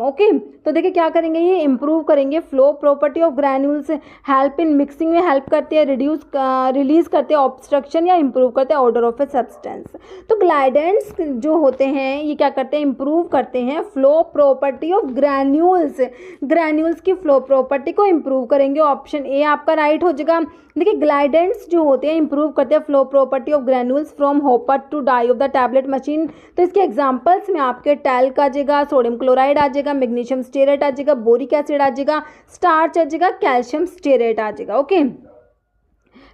ओके, तो देखिए क्या करेंगे? ये इंप्रूव करेंगे flow property of granules, help in mixing में हेल्प करते हैं, रिलीज करते हैं ऑब्स्ट्रक्शन या इंप्रूव करते हैं ऑर्डर ऑफ ए सब्सटेंस। तो ग्लाइडेंट्स जो होते हैं ये क्या करते हैं? इंप्रूव करते हैं flow property of granules, granules की फ्लो प्रॉपर्टी को इंप्रूव करेंगे। ऑप्शन ए आपका राइट हो जाएगा। देखिए ग्लाइडेंट्स जो होते हैं इंप्रूव करते हैं flow property of granules from hopper to die of the tablet machine. तो इसके एग्जांपल्स में आपके टैल्क आ जाएगा, सोडियम क्लोराइड आ जाएगा, मैग्नीशियम स्टेरेट आ जाएगा, बोरिक एसिड आ जाएगा, स्टार्च आ जाएगा, कैल्शियम स्टेरेट आ जाएगा। ओके,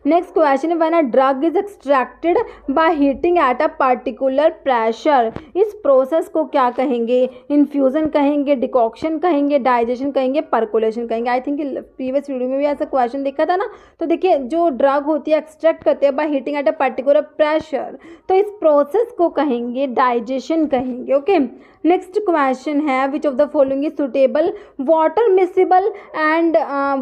नेक्स्ट क्वेश्चन है, when a drug is extracted by heating at a particular pressure, इस प्रोसेस को क्या कहेंगे? इन्फ्यूजन कहेंगे, डिकॉक्शन कहेंगे, डाइजेशन कहेंगे, पर्कोलेशन कहेंगे। आई थिंक प्रीवियस वीडियो में भी ऐसा क्वेश्चन देखा था ना। तो देखिए जो ड्रग होती है एक्सट्रैक्ट करते हैं by heating at a particular pressure, तो इस प्रोसेस को कहेंगे डाइजेशन कहेंगे। ओके, नेक्स्ट क्वेश्चन है, which of the following is suitable water miscible and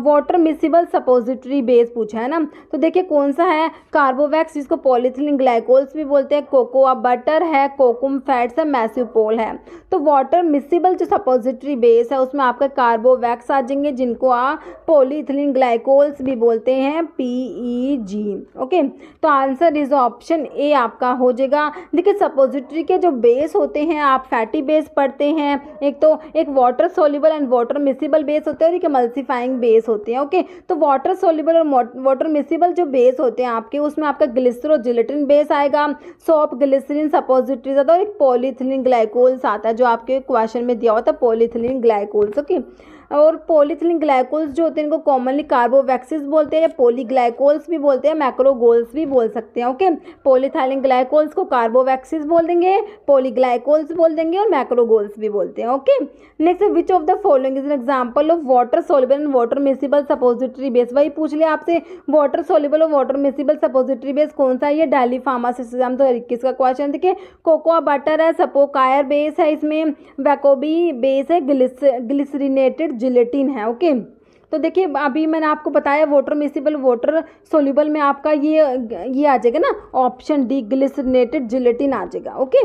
water miscible suppository base पूछा है ना। तो देखिए कौन सा है? कार्बोवैक्स जिसको पॉलीथिलीन ग्लाइकोल्स भी बोलते हैं, कोकोआ बटर है, कोकुम फैट्स है, मैस्यूपोल है। तो वाटर मिसिबल जो सपोजिटरी बेस है उसमें आपका कार्बोवैक्स आ जाएंगे जिनको आप पॉलीथिलीन ग्लाइकोल्स भी बोलते हैं, PEG। ओके, तो आंसर इज ऑप्शन ए आपका हो जाएगा। देखिए सपोजिटरी के जो बेस होते हैं आप फैटी बेस पढ़ते हैं, एक water soluble and water miscible base होते हैं और एक एमल्सिफाइंग बेस होते हैं। ओके, तो वाटर सोल्यूबल और वाटर मिसिबल जो बेस होते हैं आपके उसमें आपका ग्लिसरोजिलेटिन बेस आएगा, सोप ग्लिसरीन सपोजिटरीज आता है और एक पॉलीथिलीन ग्लाइकोल्स आता है जो आपके क्वेश्चन में दिया हुआ था, पॉलीथिलीन ग्लाइकोल्स। ओके, और पॉलीथिलीन ग्लाइकोल्स जो होते हैं इनको कॉमनली कार्बोवैक्सिस बोलते हैं, या पॉलीग्लाइकोल्स भी बोलते हैं, मैक्रोगोल्स भी बोल सकते हैं। ओके, पॉलीथिलीन ग्लाइकोल्स को कार्बोवैक्सिस बोल देंगे, पॉलीग्लाइकोल्स बोल देंगे और मैक्रोगोल्स भी बोलते हैं। Okay, next, which of the following is an example of water soluble and water miscible suppository base. वही पूछ लिया आपसे, वाटर सोल्यूबल और वाटर मिसिबल सपोजिटरी बेस कौन सा है? ये दिल्ली फार्मासिस्ट एग्जाम 2021 का क्वेश्चन। देखिए कोकोआ बटर है, सपोकायर बेस है, इसमें वैकोबी बेस है, ग्लिसरीनेटेड जिलेटिन है। ओके, तो देखिए अभी मैंने आपको बताया वाटर मिसिबल वाटर सोल्यूबल में आपका ये आ जाएगा ना, ऑप्शन डी ग्लिसरीनेटेड जिलेटिन आ जाएगा। ओके,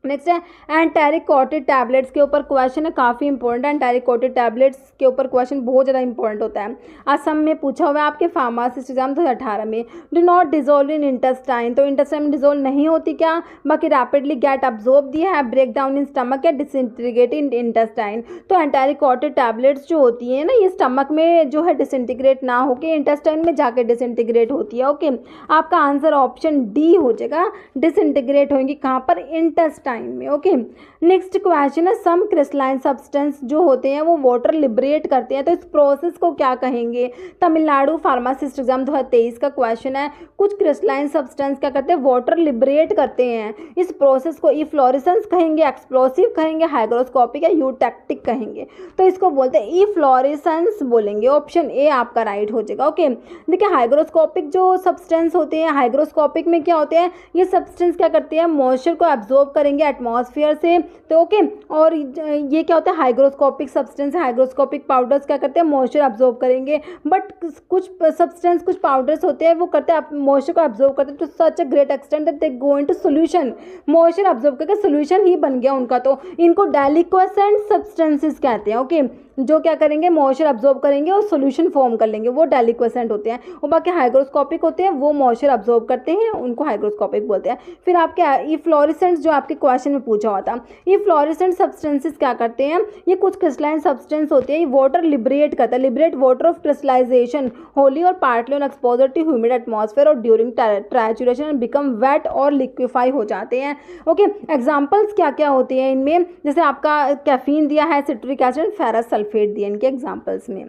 नेक्स्ट है एंटेरिक कोटेड टैबलेट्स के ऊपर क्वेश्चन है, काफ़ी इंपॉर्टेंट है। एंटेरिक कोटेड टैबलेट्स के ऊपर क्वेश्चन बहुत ज़्यादा इंपॉर्टेंट होता है। असम में पूछा हुआ है आपके फार्मासिस्ट एग्जाम 2018 में। Do not dissolve in intestine, तो इंटेस्टाइन में डिजोल्व नहीं होती क्या, बाकी रैपिडली गेट अब्जॉर्ब दिया है, ब्रेक डाउन इन स्टमक या डिसइंटीग्रेट इन इंटेस्टाइन। तो एंटेरिक कोटेड टैबलेट्स जो होती हैं ना, ये स्टमक में जो है डिसइंटीग्रेट ना होकर इंटेस्टाइन में जाके डिसइंटीग्रेट होती है। ओके, आपका आंसर ऑप्शन डी हो जाएगा, डिसइंटीग्रेट होंगी कहाँ पर, इंटेस्टाइन में। ओके, नेक्स्ट क्वेश्चन है सम क्रिस्टलाइन सब्सटेंस जो होते हैं वो वाटर लिबरेट करते हैं, तो इस प्रोसेस को क्या कहेंगे। तमिलनाडु फार्मासिस्ट एग्जाम 2023 का क्वेश्चन है। कुछ क्रिस्टलाइन सब्सटेंस क्या करते हैं, वाटर लिबरेट करते हैं। इस प्रोसेस को इफ्लोरेसेंस कहेंगे, एक्सप्लोसिव कहेंगे, हाइग्रोस्कोपिक या यूटैक्टिक कहेंगे। तो इसको बोलते हैं इफ्लोरेसेंस बोलेंगे। ऑप्शन ए आपका राइट हो जाएगा। ओके, देखिए हाइग्रोस्कोपिक जो सब्सटेंस होते हैं, हाइग्रोस्कोपिक में क्या होते हैं, ये सब्सटेंस क्या करते हैं, मॉइस्चर को एब्जॉर्ब करेंगे एटमॉस्फेयर से। तो ओके, और ये क्या होता है, हाइग्रोस्कोपिक सब्सटेंस है। हाइग्रोस्कोपिक पाउडर्स क्या करते हैं, मॉइस्चर एब्जॉर्ब करेंगे। बट कुछ सब्सटेंस, कुछ पाउडर्स होते हैं वो करते हैं मॉइस्चर को एब्जॉर्ब करते हैं to such a great extent that they go into solution. Moisture absorb करके सॉल्यूशन ही बन गया उनका, तो इनको डेलिक्वेसेंट सब्सटेंसेस कहते हैं। ओके, जो क्या करेंगे, मॉइस्चर एब्जॉर्ब करेंगे और सॉल्यूशन फॉर्म कर लेंगे, वो डेलिक्वेसेंट होते हैं। और बाकी हाइग्रोस्कोपिक होते हैं, वो मॉइस्चर एब्जॉर्ब करते हैं, उनको हाइग्रोस्कोपिक बोलते हैं। फिर आपके इफ्लोरेसेंट्स जो आपके क्वेश्चन में पूछा हुआ था, ये फ्लोरेसेंट सब्सटेंसेस क्या करते हैं, ये कुछ क्रिस्टलाइन सब्सटेंस होते हैं, ये वाटर लिबरेट करता है, liberate water of crystallization wholly और partly on exposure to humid atmosphere और during trituration and become wet और लिक्विफाई हो जाते हैं। ओके, एग्जांपल्स क्या क्या होती हैं इनमें, जैसे आपका कैफीन दिया है, सिट्रिक एसिड, फेरस सल्फेट दिया इनके एग्जांपल्स में।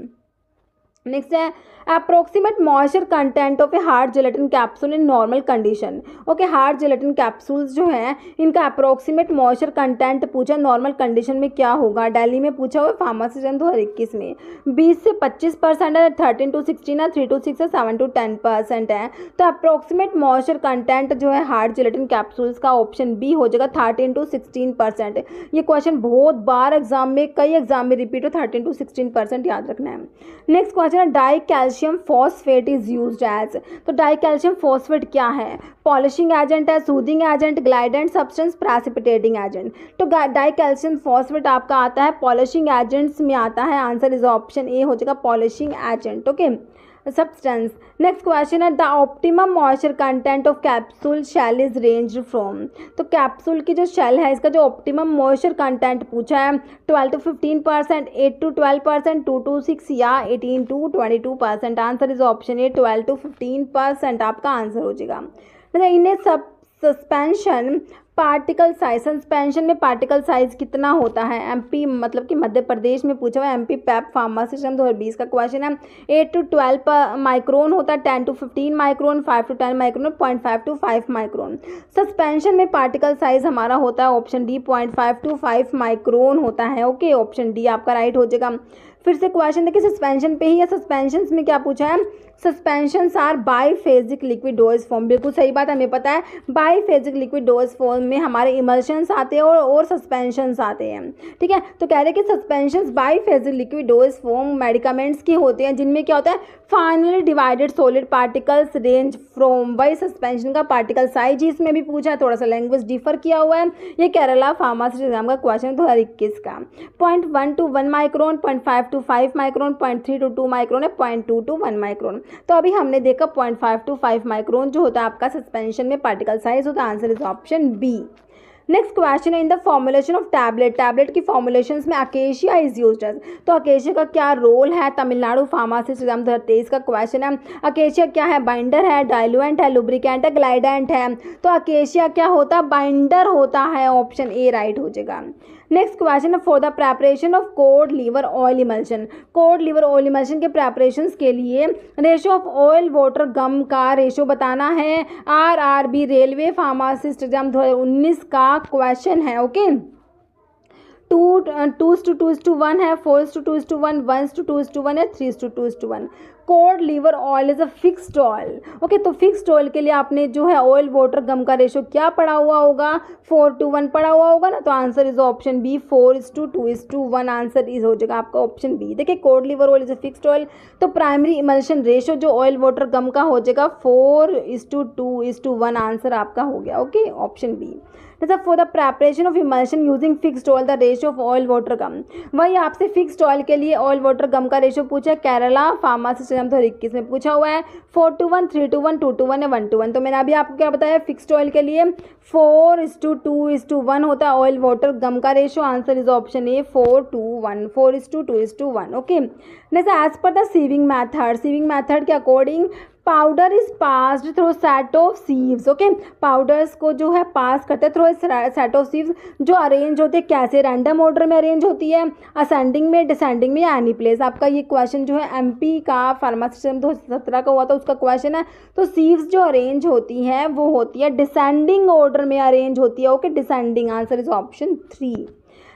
नेक्स्ट है approximate moisture content of a hard gelatin capsule in normal condition. Okay, hard gelatin capsules जो हैं इनका अप्रोक्सीमेट मॉइस्चर कंटेंट पूछा नॉर्मल कंडीशन में क्या होगा। दिल्ली में पूछा हुआ फार्मासिस्ट 2021 में 20 से 25% है, 13 to 16 है, 3 to 6 है, 7 to 10% है। तो अप्रोक्सीमेट मॉइस्चर कंटेंट जो है हार्ड जेलेटिन कैप्सूल्स का ऑप्शन बी हो जाएगा, 13 to 16%। ये क्वेश्चन बहुत बार एग्जाम में, कई एग्जाम में रिपीट हो, 13 to 16% याद रखना है। Next question di calcium phosphate is used as. तो डाई कैल्शियम फॉस्फेट क्या है, पॉलिशिंग एजेंट है, soothing agent, glidant substance, precipitating agent. तो डाई कैल्शियम फॉस्फेट आपका आता है पॉलिशिंग एजेंट्स में आता है, आंसर इज ऑप्शन ए हो जाएगा, polishing agent. Okay, substance. Next question है the optimum moisture content of capsule shell is range from. तो कैप्सूल की जो शेल है इसका जो ऑप्टिमम मॉइस्चर कंटेंट पूछा है 12 to 15%, 8 to 12%, 2 to 6 या 18 to 22%। Answer is option A, 12 to 15% आपका आंसर हो जाएगा। इन्हें सब सस्पेंशन पार्टिकल साइज, सस्पेंशन में पार्टिकल साइज कितना होता है, एमपी मतलब कि मध्य प्रदेश में पूछा हुआ एमपी पैप फार्मासिस्ट 2020 का क्वेश्चन है। 8 to 12 माइक्रोन होता है, 10 to 15 micron, 5 to 10 micron, 0.5 to 5 micron. Suspension में पार्टिकल साइज हमारा होता है ऑप्शन डी, 0.5 to 5 माइक्रोन होता है। ओके, ऑप्शन डी आपका राइट हो जाएगा। फिर से क्वेश्चन देखिए सस्पेंशन पे ही, या सस्पेंशन में क्या पूछा है, suspensions are biphasic liquid dose form. बिल्कुल सही बात, हमें पता है बाईफेजिक लिक्विड डोज फॉर्म में हमारे इमल्शंस आते हैं और सस्पेंशंस आते हैं। ठीक है, तो कह रहे हैं कि suspensions biphasic liquid dose form medicaments के होते हैं जिनमें क्या होता है finally divided solid particles range from. वही सस्पेंशन का पार्टिकल साइज इसमें भी पूछा है, थोड़ा सा लैंग्वेज डिफर किया हुआ है। ये केरला फार्मासिस्ट एग्जाम का क्वेश्चन 2021 का। 0.1 to 1 micron, 0.5 to 5 micron, 0.3 to 2 micron है, 0.2 to 1 माइक्रोन। तो अभी हमने देखा 0.5 to 5 माइक्रोन जो होता है आपका सस्पेंशन में पार्टिकल साइज होता है, answer is option B. Next question है in the formulation of tablet, tablet की फॉर्मुलेशंस में अकेशिया इज यूज्ड एज। तो अकेशिया का क्या रोल है, तमिलनाडु फार्मासिस्ट एग्जाम 2023 का क्वेश्चन है। अकेशिया क्या है, बाइंडर है, डाइल्यूएंट है, लुब्रिकेंट है, ग्लाइडेंट है। तो अकेशिया क्या होता है, बाइंडर होता है, ऑप्शन ए राइट हो जाएगा। नेक्स्ट क्वेश्चन है for the preparation of cod liver oil emulsion. Cod liver oil emulsion के प्रेपरेशंस के लिए ratio of oil water gum का रेशो बताना है। आरआरबी रेलवे फार्मासिस्ट एग्जाम 2019 का क्वेश्चन है। ओके, 2:2:1 है, 4:2:1, 1:2:2 है, 3:2:1। Cod liver oil is a fixed oil. Okay, तो फिक्स्ड ऑयल के लिए आपने जो है ऑयल वाटर गम का रेशो क्या पढ़ा हुआ होगा, 4:1 पढ़ा हुआ होगा ना। तो answer is option B 4:2:1। Answer is हो जाएगा आपका ऑप्शन बी। देखिए cod liver oil is a fixed oil, तो प्राइमरी इमल्शन रेशो जो ऑयल वाटर गम का हो जाएगा 4:2:1। आंसर आपका हो गया ओके ऑप्शन बी। जैसा for the preparation of emulsion using fixed oil the ratio of oil water gum, वही आपसे फिक्स्ड ऑयल के लिए ऑयल वाटर गम का रेशियो पूछा है, केरला फार्मासिस्ट 2021 में पूछा हुआ है 4:1, 3:1, 2:1 या 1:1। तो मैंने अभी आपको क्या बताया, फिक्स्ड ऑयल के लिए 4:2:1 होता है ऑयल वाटर गम का ratio. Answer is option A 4:1, 4:2:1 okay. जैसे as per the sieving method के according powder is passed through set of sieves. Okay, powders को जो है पास करते हैं थ्रू सेट ऑफ सीव्स, जो अरेंज होते हैं कैसे, रैंडम ऑर्डर में अरेंज होती है, असेंडिंग में, डिसेंडिंग में या एनी प्लेस। आपका ये क्वेश्चन जो है एमपी का फार्मासिस्ट 2017 का हुआ था, उसका क्वेश्चन है। तो सीव्स जो अरेंज होती हैं वो होती है डिसेंडिंग ऑर्डर में अरेंज होती है। Okay, descending. Answer is option 3।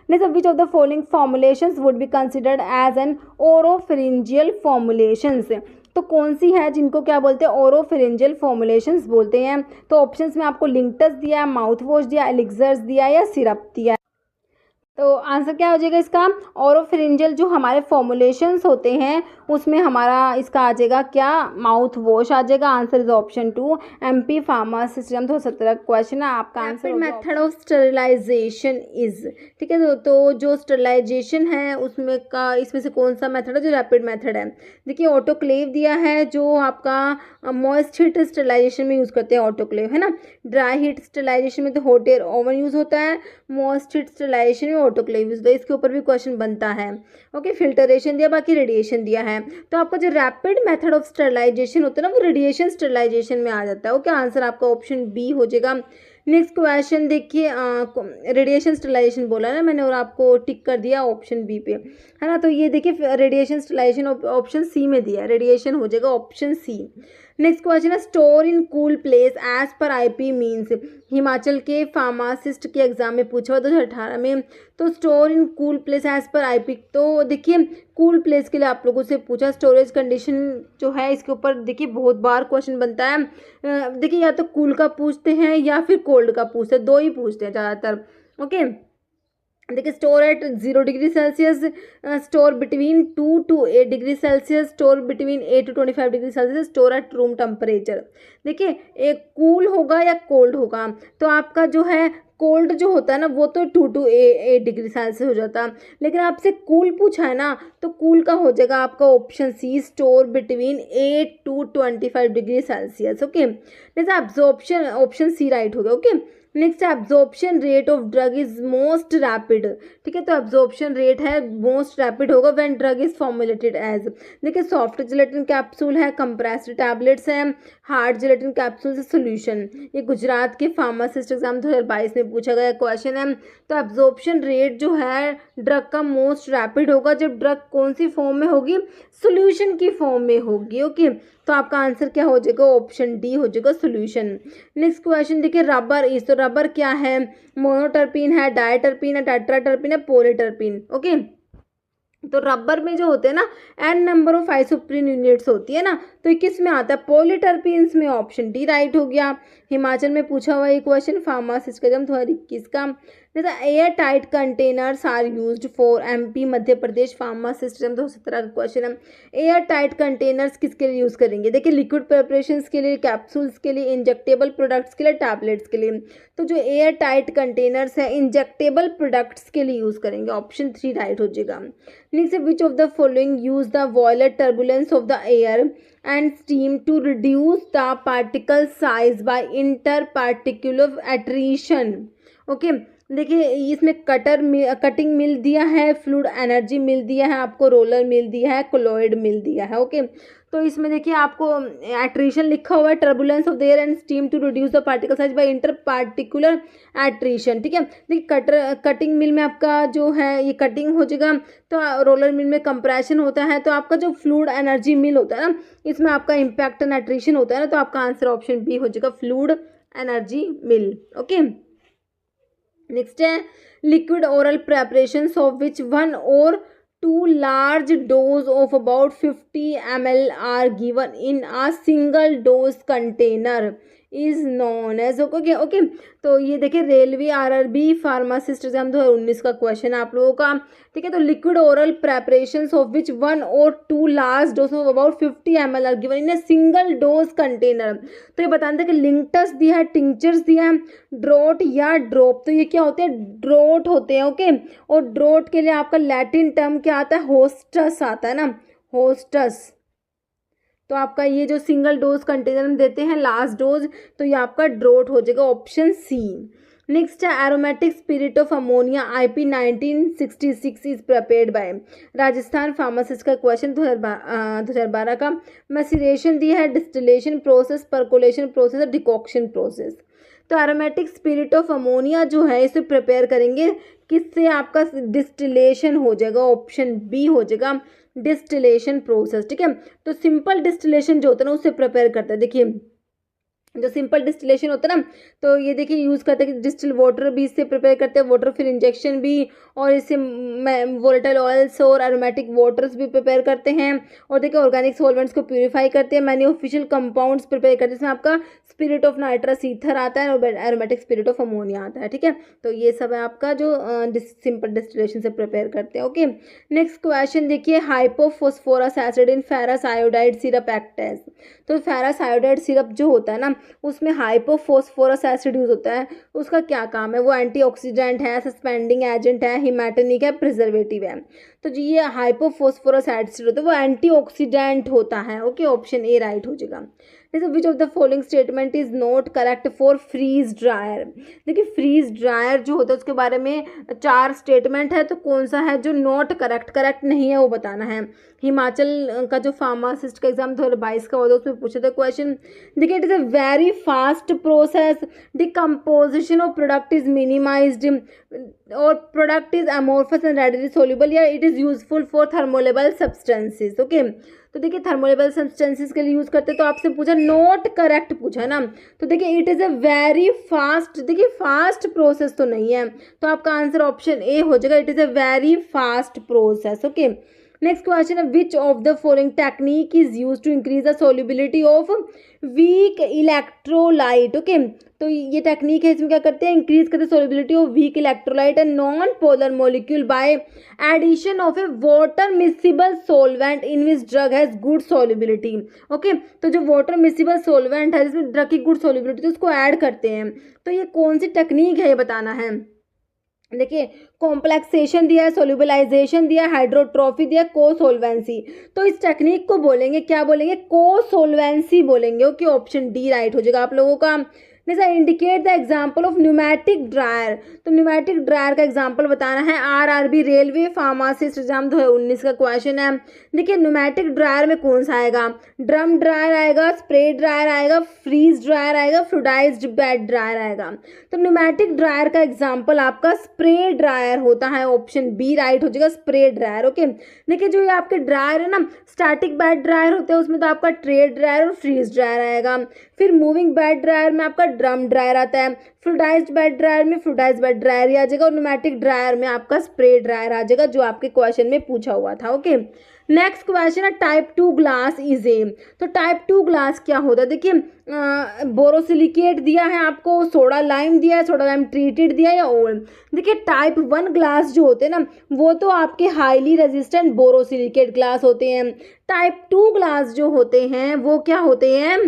Which of the following formulations would be considered as an oropharyngeal formulations? तो कौन सी है जिनको क्या बोलते हैं, ओरोफेरेंजियल फॉर्मुलेशंस बोलते हैं। तो ऑप्शंस में आपको लिंक्टस दिया, माउथ वॉश दिया, एलिक्सर्स दिया या सिरप दिया। तो आंसर क्या हो जाएगा इसका, ओरोफेरेंजियल जो हमारे फॉर्मुलेशंस होते हैं उसमें हमारा इसका आ जाएगा क्या, माउथ वॉश आ जाएगा। Answer is option 2। MP pharma system 2017 question है आपका answer. Method of sterilization is, ठीक है। तो जो स्टरलाइजेशन है उसमें का इसमें से कौन सा मेथड है जो रैपिड मेथड है। देखिए ऑटोक्लेव दिया है जो आपका मॉइस्ट हीट स्टरलाइजेशन में यूज़ करते हैं ऑटोक्लेव, है ना। ड्राई हीट स्टरलाइजेशन में तो हॉट एयर ओवन यूज़ होता है, मॉइस्ट हीट स्टरलाइजेशन में ऑटोक्लेव यूज। इसके ऊपर भी क्वेश्चन बनता है ओके। फिल्टरेशन दिया, बाकी रेडिएशन दिया है। तो आपका जो रैपिड मेथड ऑफ स्टरलाइजेशन होता है ना वो रेडिएशन स्टरलाइजेशन में आ जाता है ओके। आंसर आपका ऑप्शन बी हो जाएगा। नेक्स्ट क्वेश्चन देखिए, रेडिएशन स्टरलाइजेशन बोला ना मैंने और आपको टिक कर दिया ऑप्शन बी पे, है ना। तो ये देखिए रेडिएशन स्टरलाइजेशन ऑप्शन सी में दिया है, रेडिएशन हो जाएगा ऑप्शन सी। नेक्स्ट क्वेश्चन है store in cool place as पर आईपी मीन्स। हिमाचल के फार्मासिस्ट के एग्जाम में पूछा हुआ 2018 में। तो store in cool place as पर आईपी, तो देखिए कूल प्लेस के लिए आप लोगों से पूछा स्टोरेज कंडीशन जो है इसके ऊपर देखिए बहुत बार क्वेश्चन बनता है। देखिए या तो कूल का पूछते हैं या फिर कोल्ड का पूछते हैं, दो ही पूछते हैं ज़्यादातर ओके। देखिए store at 0 degree Celsius, store between 2 to 8 degree Celsius, store between 8 to 25 degree Celsius, store at room temperature. देखिए एक कूल होगा या कोल्ड होगा, तो आपका जो है कोल्ड जो होता है ना वो तो 2 to 8 डिग्री सेल्सियस हो जाता है, लेकिन आपसे कूल पूछा है ना तो कूल का हो जाएगा आपका option C, store between 8 to 25 degree Celsius okay. जैसे एब्जॉर्प्शन ऑप्शन सी राइट हो गया okay. Next absorption rate of drug is most rapid, ठीक है। तो एब्जॉर्प्शन रेट है मोस्ट रैपिड होगा when drug is formulated as. देखिए सॉफ्ट जिलेटिन कैप्सूल है, कंप्रेस्ड टैबलेट्स हैं, हार्ड जिलेटिन कैप्सूल से सोल्यूशन। ये गुजरात के फार्मासिस्ट एग्जाम 2022 में पूछा गया क्वेश्चन है। तो एब्जॉर्प्शन रेट जो है ड्रग का मोस्ट रैपिड होगा जब ड्रग कौन सी फॉर्म में होगी, सोल्यूशन की फॉर्म में होगी ओके। तो आपका आंसर क्या हो जाएगा, ऑप्शन डी हो जाएगा सोल्यूशन। नेक्स्ट क्वेश्चन देखिए रबर इज, तो रबर क्या है, मोनोटर्पीन है, डायटर्पीन है, टेट्राटर्पीन है, पॉलीटर्पीन ओके। तो रबर में जो होते हैं ना N number of isoprene units होती है ना, तो किस में आता है, पॉलीटर्पीन्स में। ऑप्शन डी राइट हो गया। हिमाचल में पूछा हुआ ये क्वेश्चन फार्मासिस्ट का 2021 का। जैसा air tight containers are used for MP Madhya Pradesh pharma system 2017 का क्वेश्चन है। एयर टाइट कंटेनर्स किसके लिए यूज़ करेंगे, देखिए लिक्विड प्रिपरेशंस के लिए, कैप्सूल्स के लिए, इंजेक्टेबल प्रोडक्ट्स के लिए, टैबलेट्स के लिए। तो जो एयर टाइट कंटेनर्स है इंजेक्टेबल प्रोडक्ट्स के लिए यूज़ करेंगे, ऑप्शन 3 राइट हो जाएगा। Next which of the following use the violent turbulence of the air and steam to reduce the particle size by interparticular attrition okay. देखिए इसमें cutting मिल दिया है, फ्लूइड एनर्जी मिल दिया है आपको, रोलर मिल दिया है, कोलॉइड मिल दिया है ओके। तो इसमें देखिए आपको एट्रीशन लिखा हुआ है, turbulence of the air and steam to reduce the particle size by inter particular attrition, ठीक है। देखिए कटिंग मिल में आपका जो है ये कटिंग हो जाएगा, तो रोलर मिल में कंप्रेशन होता है, तो आपका जो फ्लूइड एनर्जी मिल होता है ना इसमें आपका इम्पैक्ट एंड एट्रीशन होता है ना, तो आपका आंसर ऑप्शन बी हो जाएगा फ्लूइड एनर्जी मिल ओके। नेक्स्ट है liquid oral preparations of which 1 और 2 large dose of about 50 ml are given in a single dose container is known as okay okay. तो ये देखिए रेलवे आरआरबी फार्मासिस्ट एग्जाम 2019 का question है आप लोगों का, ठीक है। तो liquid oral preparations of which 1 or 2 large dose of about 50 ml are given in a single dose container. तो ये बताते हैं कि लिंक्टस दिया है, टिंक्चर्स दिया है, ड्रोट या ड्रॉप। तो ये क्या होते हैं, ड्रोट होते हैं, ओके। और ड्रोट के लिए आपका लैटिन टर्म क्या आता है, होस्टस आता है ना, होस्टस। तो आपका ये जो सिंगल डोज कंटेनर में देते हैं लास्ट डोज, तो ये आपका ड्रोट हो जाएगा, ऑप्शन सी। नेक्स्ट है aromatic spirit of ammonia IP 1966 is prepared by, Rajasthan pharmacist का क्वेश्चन 2012 का। मैसिरेशन दिया है, डिस्टिलेशन प्रोसेस, पर्कोलेशन प्रोसेस और डिकॉक्शन प्रोसेस। तो एरोमेटिक स्पिरिट ऑफ अमोनिया जो है इसे प्रिपेयर करेंगे किससे, आपका डिस्टिलेशन हो जाएगा, ऑप्शन बी हो जाएगा, डिस्टिलेशन प्रोसेस, ठीक है। तो सिंपल डिस्टिलेशन जो होता है ना उससे प्रिपेयर करता है। देखिए जो सिंपल डिस्टिलेशन होता है ना, तो ये देखिए यूज़ करते हैं कि डिस्टिल वाटर भी इससे प्रिपेयर करते हैं, वाटर फिर इंजेक्शन भी, और इससे वोलेटाइल ऑयल्स और एरोमेटिक वाटर्स भी प्रिपेयर करते हैं। और देखिए ऑर्गेनिक सॉल्वेंट्स को प्यूरिफाई करते हैं, मैनी ऑफिशियल कंपाउंड्स प्रिपेयर करते हैं, जिसमें आपका स्पिरिट ऑफ नाइट्रस ईथर आता है और एरोमेटिक स्पिरिट ऑफ अमोनिया आता है, ठीक है। तो ये सब है आपका जो सिंपल डिस्टिलेशन से प्रिपेयर करते हैं, ओके। नेक्स्ट क्वेश्चन देखिए, hypophosphorous acid in ferrous iodide syrup act as. तो फेरस आयोडाइड सिरप जो होता है ना उसमें हाइपोफॉस्फोरस एसिड यूज होता है, उसका क्या काम है, वो एंटीऑक्सीडेंट है, सस्पेंडिंग एजेंट है, हिमैटेनिक है, प्रिजर्वेटिव है। तो जी ये हाइपोफॉस्फोरस एसिड होता है वो एंटीऑक्सीडेंट होता है, ओके, ऑप्शन ए राइट हो जाएगा। जैसे which of the following statement is not correct for freeze dryer. देखिए फ्रीज ड्रायर जो होता है उसके बारे में 4 स्टेटमेंट है, तो कौन सा है जो नॉट करेक्ट नहीं है वो बताना है। हिमाचल का जो फार्मासिस्ट का एग्जाम 2022 का होता है उसमें पूछा था क्वेश्चन। देखिए it is a very fast process, decomposition of product is minimized और product is amorphous and readily soluble, या it is useful for thermolabile substances, okay. तो देखिए थर्मोलेबल सब्सटेंसेस के लिए यूज़ करते हैं, तो आपसे पूछा नॉट करेक्ट पूछा ना, तो देखिए it is a very fast, देखिए फास्ट प्रोसेस तो नहीं है, तो आपका आंसर ऑप्शन ए हो जाएगा, it is a very fast process, okay. Next question है which of the following technique is use to increase the solubility of weak electrolyte, okay. तो ये टेक्निक है, इसमें क्या करते हैं, इंक्रीज करते हैं solubility of weak electrolyte and non polar molecule by addition of a water miscible solvent in which drug has good solubility, okay. तो जो वाटर मिसिबल सोलवेंट है जिसमें ड्रग की गुड सोल्युबिलिटी तो उसको ऐड करते हैं, तो ये कौन सी टेक्निक है ये बताना है। देखिए कॉम्प्लेक्सेशन दिया है, सोल्यूबलाइजेशन दिया है, हाइड्रोट्रॉफी दिया, कोसोल्वेंसी। तो इस टेक्निक को बोलेंगे क्या बोलेंगे, कोसोल्वेंसी बोलेंगे, ओके, ऑप्शन डी राइट हो जाएगा आप लोगों का। जैसा indicate the example of pneumatic dryer, तो न्यूमेटिक ड्रायर का एग्जाम्पल बताना है, आरआरबी रेलवे फार्मासिस्ट एग्जाम 2019 का क्वेश्चन है। देखिए न्यूमेटिक ड्रायर में कौन सा आएगा, ड्रम ड्रायर आएगा, स्प्रे ड्रायर आएगा, फ्रीज ड्रायर आएगा, फ्लूइडाइज्ड बेड ड्रायर आएगा। तो न्यूमेटिक ड्रायर का एग्जाम्पल आपका स्प्रे ड्रायर होता है, ऑप्शन बी राइट हो जाएगा, स्प्रे ड्रायर, ओके। देखिए जो ये आपके ड्रायर है ना, स्टैटिक बेड ड्रायर होते हैं उसमें तो आपका ट्रे ड्रायर और फ्रीज ड्रायर आएगा, फिर मूविंग बेड ड्रायर में आपका ड्रम ड्रायर आता है, फ्लूइडाइज्ड बेड ड्रायर में फ्लूइडाइज्ड बेड ड्रायर ही आ जाएगा, और न्यूमेटिक ड्रायर में आपका स्प्रे ड्रायर आ जाएगा जो आपके क्वेश्चन में पूछा हुआ था, ओके। नेक्स्ट क्वेश्चन है टाइप 2 ग्लास इज ए, तो टाइप 2 ग्लास क्या होता है, देखिए बोरोसिलिकेट दिया है आपको, सोडा लाइम दिया है, सोडा लाइम ट्रीटेड दिया है या ओल्ड। देखिए टाइप 1 ग्लास जो होते हैं ना वो तो आपके हाईली रेजिस्टेंट बोरोसिलिकेट ग्लास होते हैं, टाइप 2 ग्लास जो होते हैं वो क्या होते हैं,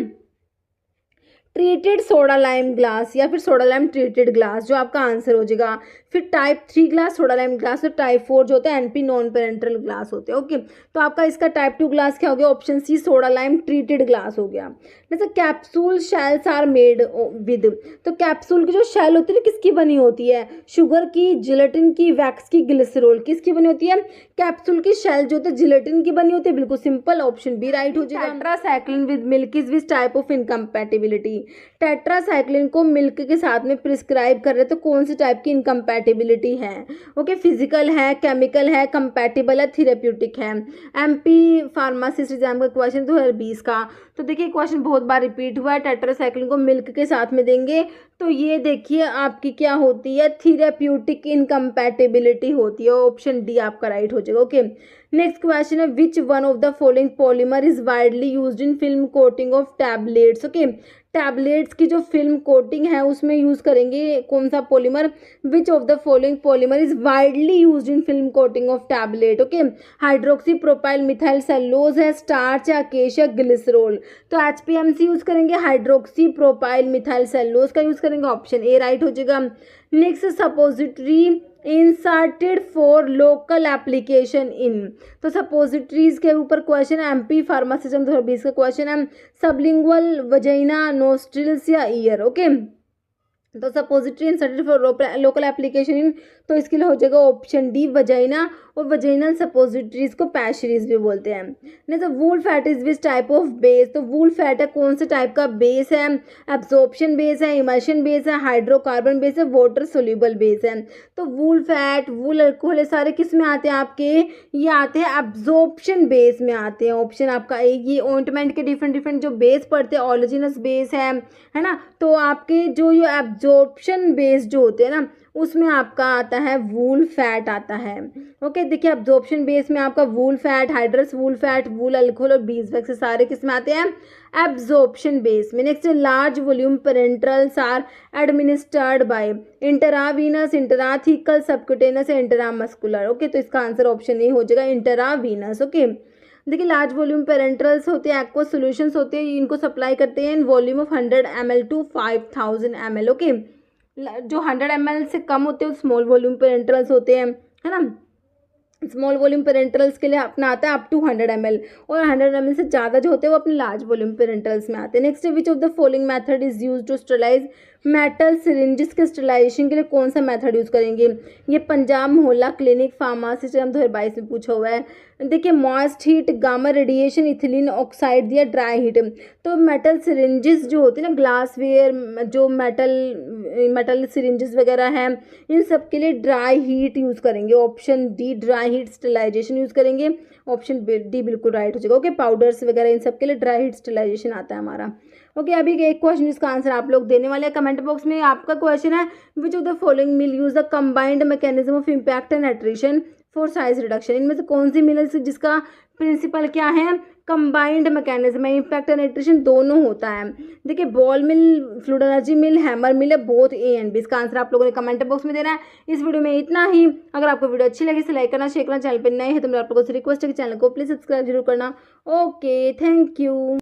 ट्रीटेड सोडा लाइम ग्लास या फिर सोडा लाइम ट्रीटेड ग्लास, जो आपका आंसर हो जाएगा। फिर type 3 glass soda lime glass, और टाइप 4 जो होता है एनपी नॉन पेरेंटल ग्लास होते हैं, ओके। तो आपका इसका टाइप 2 ग्लास क्या हो गया, option C soda lime treated glass हो गया। जैसे capsule shells are made with, तो कैप्सूल की जो शेल होती है किसकी बनी होती है, शुगर की, जिलेटिन की, वैक्स की, ग्लिसरॉल, किसकी बनी होती है, कैप्सूल की शेल जो होती है जिलेटिन की बनी होती है, बिल्कुल सिंपल, ऑप्शन बी राइट हो जाएगा। Tetracycline with milk is which type of incompatibility, tetracycline को मिल्क के साथ में प्रिस्क्राइब कर रहे तो कौन सी टाइप की इनकम्पैटिबिलिटी है, ओके, फिजिकल है, केमिकल है, कंपैटिबल है, थेरेप्यूटिक है। एमपी फार्मासिस्ट एग्जाम का क्वेश्चन 2020 का, तो देखिए क्वेश्चन बहुत बार रिपीट हुआ है, टेट्रासाइक्लिन को मिल्क के साथ में देंगे तो ये देखिए आपकी क्या होती है, थेरेप्यूटिक इनकम्पैटिबिलिटी होती है। ऑप्शन डी आपका राइट हो जाएगा। ओके, नेक्स्ट क्वेश्चन है, which one of the following polymer is widely used in film coating of tablets. Okay, tablets की जो फिल्म कोटिंग है उसमें यूज करेंगे कौन सा polymer, which of the following polymer is widely used in film coating of tablet. Okay, hydroxy propyl methyl cellulose है, starch है, acacia, glycerol. तो एचपीएमसी यूज करेंगे हाइड्रोक्सी प्रोपाइल मिथाइल सेलुलोज का यूज करेंगे, ऑप्शन ए राइट हो जाएगा। Next, suppository inserted for local application in. तो suppositories के ऊपर क्वेश्चन है, एमपी फार्मासिज्म 2020 का क्वेश्चन है, सबलिंगुअल, वजाइना, नोस्ट्रिल्स या ईयर। ओके, तो suppository inserted for local application in, तो इसके लिए हो जाएगा ऑप्शन डी वजाइना, और वजाइनल सपोजिटरीज को पैशरीज भी बोलते हैं। नहीं तो wool fat is which type of base, तो वूल फैट है कौन से टाइप का बेस है, एब्जॉर्प्शन बेस है, इमर्शन बेस है, हाइड्रोकार्बन बेस है, वाटर सोल्यूबल बेस है। तो वूल फैट, वूल अल्कोहल, ये सारे किस में आते हैं आपके, ये आते हैं एब्जॉर्प्शन बेस में आते हैं। ऑप्शन आपका ए। ये ऑइंटमेंट के डिफरेंट डिफरेंट जो बेस पड़ते हैं, ऑलोजिनस बेस है ना, तो आपके जो ये एब्जॉर्प्शन बेस जो होते हैं ना उसमें आपका आता है वूल फैट आता है। ओके, देखिए एब्जॉर्प्शन बेस में आपका wool fat, hydrous wool fat, wool alcohol और बीजवैक्स सारे किस में आते हैं, एब्जॉर्प्शन बेस में। Next, large volume parenterals are administered by intravenous, intrathecal, subcutaneous या इंटरामस्कुलर। ओके, तो इसका आंसर ऑप्शन ए हो जाएगा, इंटरावीनस। ओके, देखिए लार्ज वॉल्यूम पेरेंट्रल्स होते हैं, एक्वा सॉल्यूशंस होते हैं, इनको सप्लाई करते हैं in volume of 100 ml to 5000 ml। Okay, जो 100 ml से कम होते हैं स्मॉल वॉल्यूम पेरेंट्रल्स होते हैं, है ना। स्मॉल वॉल्यूम पेरेंट्रल्स के लिए अपना आता है अप टू 100 ml, और 100 ml से ज़्यादा जो होते हैं वो अपने लार्ज वॉल्यूम पेरेंट्रल्स में आते हैं। Next, which of the following method is use to sterilize metal syringes के स्टरलाइजेशन के लिए कौन सा मेथड यूज़ करेंगे, ये पंजाब मोहल्ला क्लिनिक फार्मासिस्ट 2022 में पूछा हुआ है। देखिए, moist heat, gamma radiation, ethylene oxide या ड्राई हीट। तो मेटल सिरिंजेस जो होती है ना, ग्लासवेयर, जो मेटल सिरिंजेस वगैरह हैं, इन सब के लिए ड्राई हीट यूज़ करेंगे, option D dry heat sterilization use करेंगे, ऑप्शन डी बिल्कुल राइट हो जाएगा। ओके, पाउडर्स वगैरह इन सब के लिए ड्राई हीट स्टरलाइजेशन आता है हमारा। ओके, अभी एक क्वेश्चन जिसका आंसर आप लोग देने वाले हैं कमेंट बॉक्स में। आपका क्वेश्चन है, which of the following mill use the combined mechanism of impact and attrition for size reduction. इनमें से कौन सी मिल है जिसका प्रिंसिपल क्या है, कंबाइंड मैकेनिज्म है, इम्पैक्ट एंड एट्रिशन दोनों होता है। देखिए, बॉल मिल, फ्लूइड एनर्जी मिल, हैमर मिल है, बोथ ए एंड बी। इसका आंसर आप लोगों ने कमेंट बॉक्स में देना है। इस वीडियो में इतना ही। अगर आपको वीडियो अच्छी लगी तो लाइक करना, शेयर करना, चैनल पर नए हैं तो मैं आप लोगों से रिक्वेस्ट है कि चैनल को प्लीज सब्सक्राइब जरूर करना। Okay, thank you.